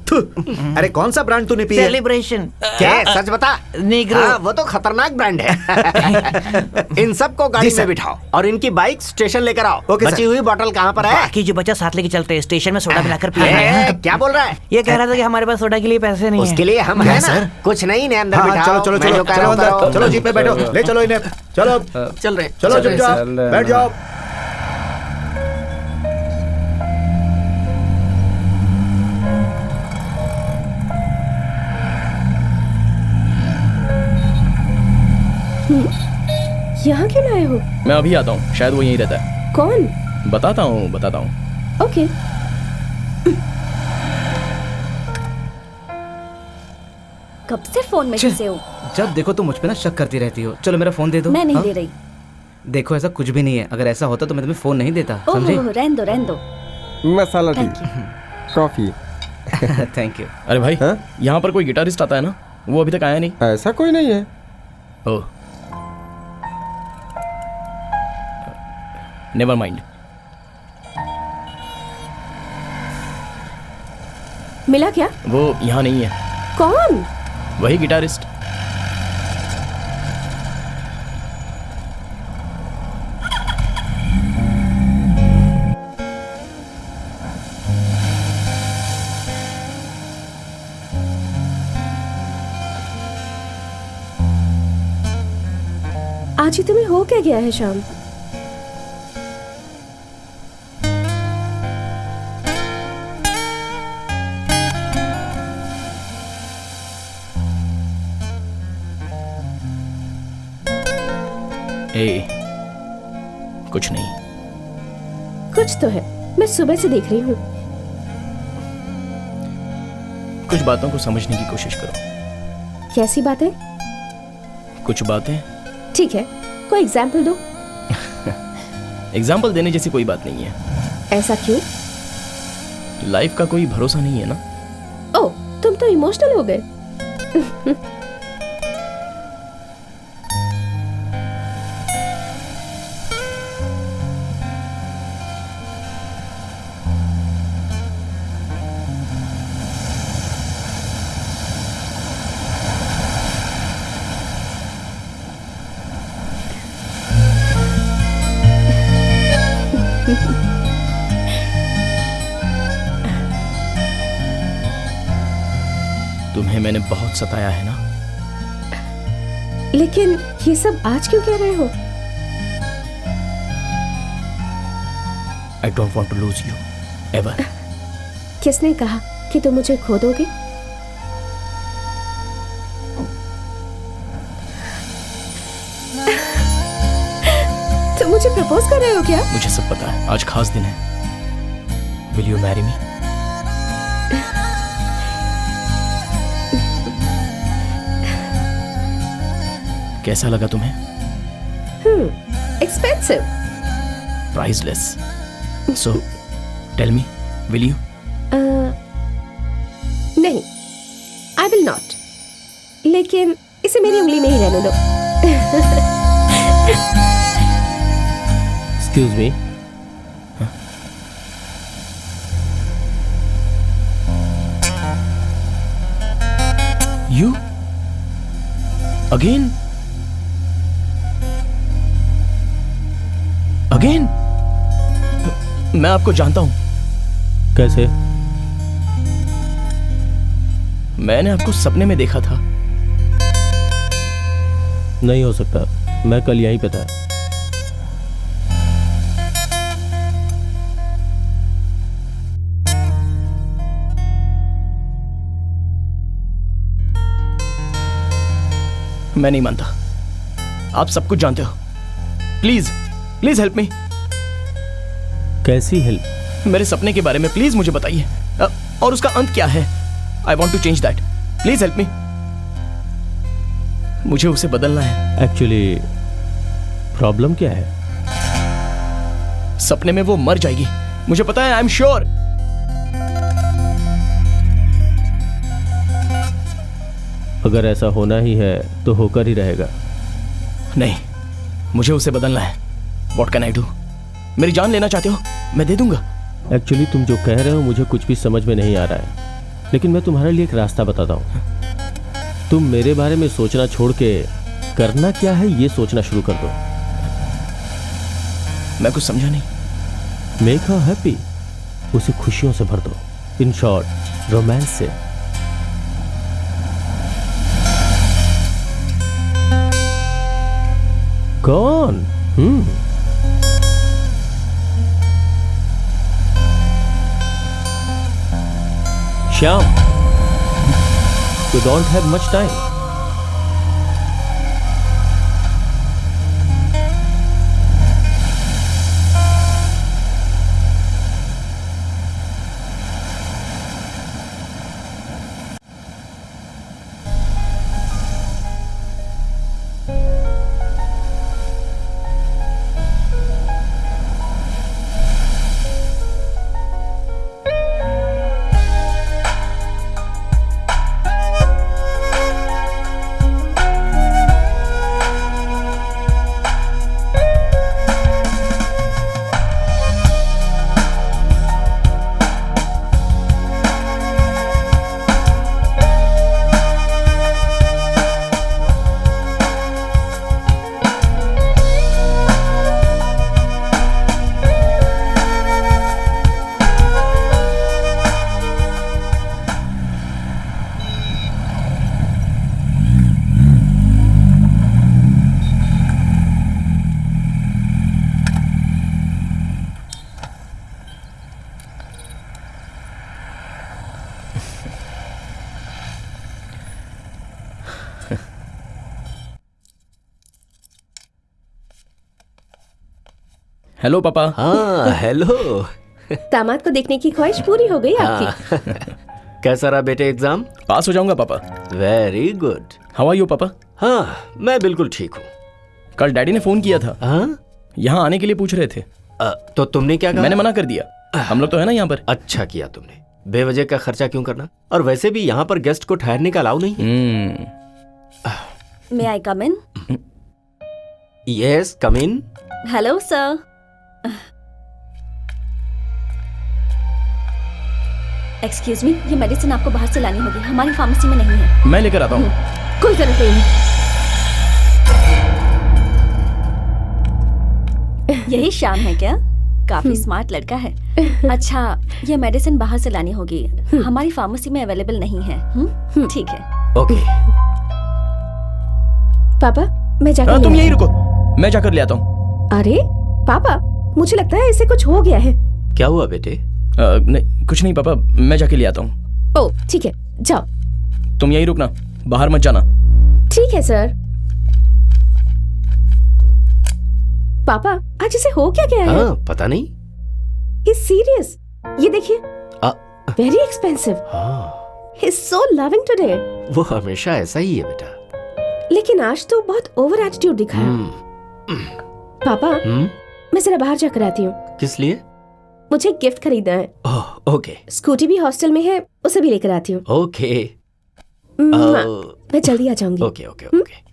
अरे कौन सा ब्रांड तूने पिया? सेलिब्रेशन। क्या? सच बता। नीग्रो। हाँ, वो तो खतरनाक ब्रांड है। इन सबको गाड़ी में बिठाओ और इनकी बाइक स्टेशन लेकर आओ। ओके, बची हुई बोतल कहाँ पर है? बाकी जो बचा साथ लेके चलते हैं, स्टेशन में सोडा मिलाकर ए, पिए। क्या बोल रहा है? ये कह रहा था कि हमारे पास सोडा के लिए पैसे नहीं उसके है। लिए हम हैं ना। कुछ नहीं, इन्हें अंदर हाँ, बिठाओ। चलो चलो मैं चलो जो कह चलो रहा हूँ अंदर, करो। चलो जीप पे बैठो। ले चलो इन्हें। चलो चल रहे चलो चुपचाप बैठ जाओ। यहाँ क्यों लाए हो? मैं अभी आता हूँ, शायद वो यहीं रहता है। कौन? बताता हूँ। ओके। कब से फोन में घुसे हो? जब देखो तुम मुझ पे ना शक करती रहती हो। चलो मेरा फोन दे दो। मैं नहीं हाँ? दे रही। देखो ऐसा कुछ भी नहीं है। अगर ऐसा होता तो मैं तुम्हें फोन नहीं देता, समझे? ओह, रहने दो। Masala tea, thank coffee. Thank you. अरे भाई, हाँ? यहाँ पर कोई गिटारिस्ट आता है ना? वो अभी तक आया नहीं। ऐसा कोई नहीं है। ओह, नेवर माइंड। मिला क्या? वो यहाँ नहीं है। कौन? वही गिटारिस्ट। आज ही तुम्हें हो क्या गया है शाम? कुछ नहीं। कुछ तो है, मैं सुबह से देख रही हूँ। कुछ बातों को समझने की कोशिश करो। कैसी बातें? कुछ बातें। ठीक है, कोई एग्जाम्पल दो। एग्जाम्पल देने जैसी कोई बात नहीं है। ऐसा क्यों? लाइफ का कोई भरोसा नहीं है ना। ओह, तुम तो इमोशनल हो गए। तुम्हें मैंने बहुत सताया है ना। लेकिन ये सब आज क्यों कह रहे हो? I don't want to lose you ever. किसने कहा कि तुम मुझे खो दोगे? तुम मुझे प्रपोज कर रहे हो क्या? मुझे सब पता है। आज खास दिन है। Will you marry me? कैसा लगा तुम्हें? Expensive. Priceless. So tell me, will you? नहीं, आई विल नॉट। लेकिन इसे मेरी उंगली में ही रहने दो। Excuse me. You? Again? Again? मैं आपको जानता हूं। कैसे? मैंने आपको सपने में देखा था। नहीं हो सकता, मैं कल यहीं पे था। मैं नहीं मानता, आप सब कुछ जानते हो। प्लीज प्लीज हेल्प मी। कैसी हेल्प? मेरे सपने के बारे में प्लीज मुझे बताइए, और उसका अंत क्या है। I want to change that, please help me. मुझे उसे बदलना है। एक्चुअली प्रॉब्लम क्या है? सपने में वो मर जाएगी, मुझे पता है, आई एम श्योर। अगर ऐसा होना ही है तो होकर ही रहेगा। नहीं, मुझे उसे बदलना है। What can I do? मेरी जान लेना चाहते हो? मैं दे दूंगा। एक्चुअली तुम जो कह रहे हो मुझे कुछ भी समझ में नहीं आ रहा है, लेकिन मैं तुम्हारे लिए एक रास्ता बताता हूँ। तुम मेरे बारे में सोचना छोड़ के करना क्या है ये सोचना शुरू कर दो। मैं कुछ समझा नहीं। मेक हर हैप्पी, उसे खुशियों से भर दो। इन शॉर्ट, रोमांस से। कौन? Shyam, you don't have much time. Hello पापा। हाँ हेलो। दामाद को देखने की ख्वाहिश पूरी हो गई आपकी। कैसा रहा बेटे एग्जाम? पास हो जाऊंगा पापा। Very good. How are you पापा? हाँ मैं बिल्कुल ठीक हूँ। कल डैडी ने फोन किया था। हाँ? यहाँ आने के लिए पूछ रहे थे। तो तुमने क्या कहा? मैंने मना कर दिया, हम लोग तो है ना यहाँ पर। अच्छा किया तुमने, बेवजह का खर्चा क्यों करना। और वैसे भी यहाँ पर गेस्ट को ठहरने का अलाउ नहीं है। May I come in? Yes come in. Hello sir. Excuse me, ये मेडिसिन आपको बाहर से लानी होगी, हमारी फार्मेसी में नहीं है। मैं लेकर आता हूँ। कोई जरूरत नहीं है। यही श्याम है क्या? काफी स्मार्ट लड़का है। अच्छा, ये मेडिसिन बाहर से लानी होगी, हमारी फार्मेसी में अवेलेबल नहीं है। ठीक है। ओके। पापा मैं जाकर तुम यही रुको, मैं जाकर ले आता हूँ। अरे पापा, मुझे लगता है इसे कुछ हो गया है। क्या हुआ बेटे? नहीं कुछ नहीं पापा, मैं जाके ले आता हूँ। ओ ठीक है, जाओ। तुम यहीं रुकना, बाहर मत जाना। ठीक है सर। पापा आज इसे हो क्या गया है? हाँ पता नहीं। He's serious. ये देखिए, very expensive. हाँ He's so loving today. वो हमेशा ऐसा ही है बेटा। लेकिन आज तो बहुत ओवर एटीट्यूड दिखाया। पापा, मैं जरा बाहर जाकर आती हूँ। किस लिए? मुझे गिफ्ट खरीदना है। ओह, ओके। स्कूटी भी हॉस्टल में है, उसे भी लेकर आती हूँ। ओके। मैं जल्दी आ जाऊंगी। Okay okay okay.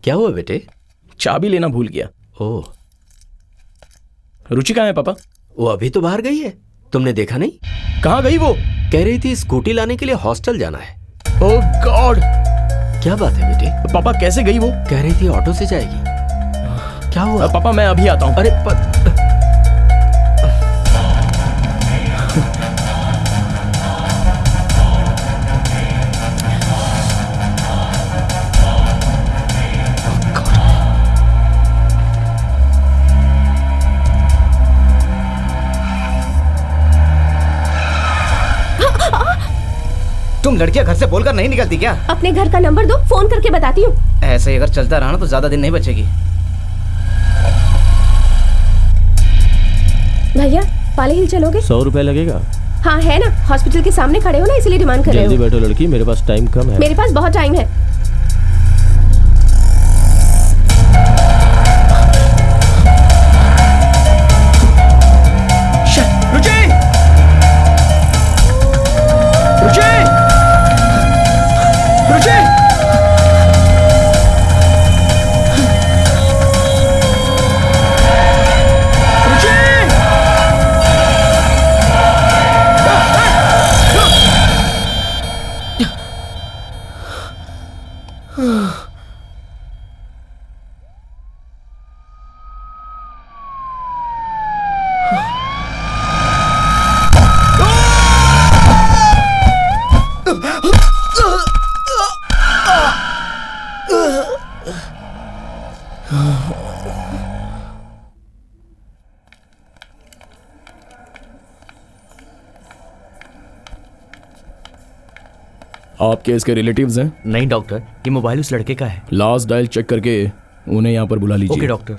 क्या हुआ बेटे? चाबी लेना भूल गया। ओह। रुचि कहाँ है पापा? वो अभी तो बाहर गई है, तुमने देखा नहीं? कहाँ गई वो? कह रही थी स्कूटी लाने के लिए हॉस्टल जाना है। ओह गॉड! क्या बात है बेटे? पापा कैसे गई वो? कह रही थी ऑटो से जाएगी। क्या हुआ? पापा मैं अभी आता हूँ। अरे तुम लड़कियां घर से बोलकर नहीं निकलती क्या? अपने घर का नंबर दो, फोन करके बताती हूँ। ऐसे ही अगर चलता रहा ना तो ज्यादा दिन नहीं बचेगी। भैया, पाले हिल चलोगे? 100 रुपए लगेगा। हाँ है ना, हॉस्पिटल के सामने खड़े हो ना, इसलिए डिमांड कर रहे हो। जल्दी बैठो लड़की, मेरे पास टाइम कम है। मेरे पास बहुत टाइम है। आपके इसके रिलेटिव्स हैं? नहीं डॉक्टर, ये मोबाइल उस लड़के का है। लास्ट डायल चेक करके उन्हें यहाँ पर बुला लीजिए। Okay doctor.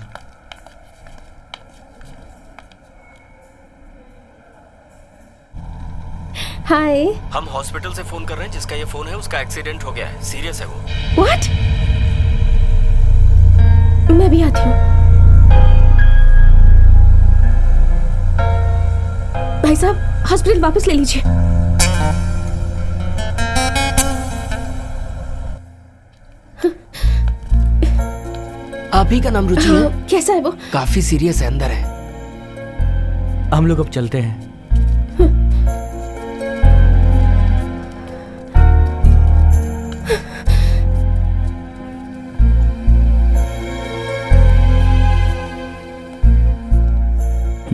हाय। हम हॉस्पिटल से फोन कर रहे हैं, जिसका ये फोन है उसका एक्सीडेंट हो गया है, सीरियस है वो। व्हाट? मैं भी आती हूँ। भाई साहब, हॉस्पिटल वापस ले लीजिए। आप ही का नाम रुचि है? कैसा है वो? काफी सीरियस है, अंदर है। हम लोग अब चलते हैं।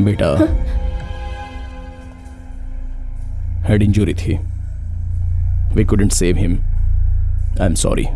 बेटा, हेड इंजरी थी। We couldn't save him. I am sorry.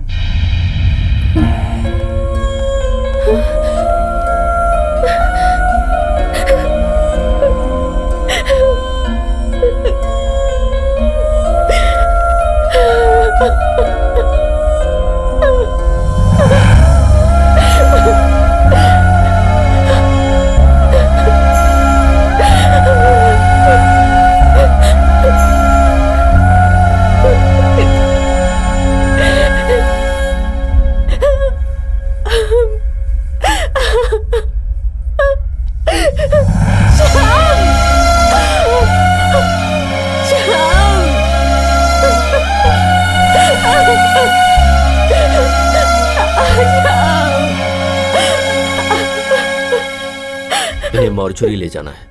इन्हें मॉर्चुरी ले जाना है।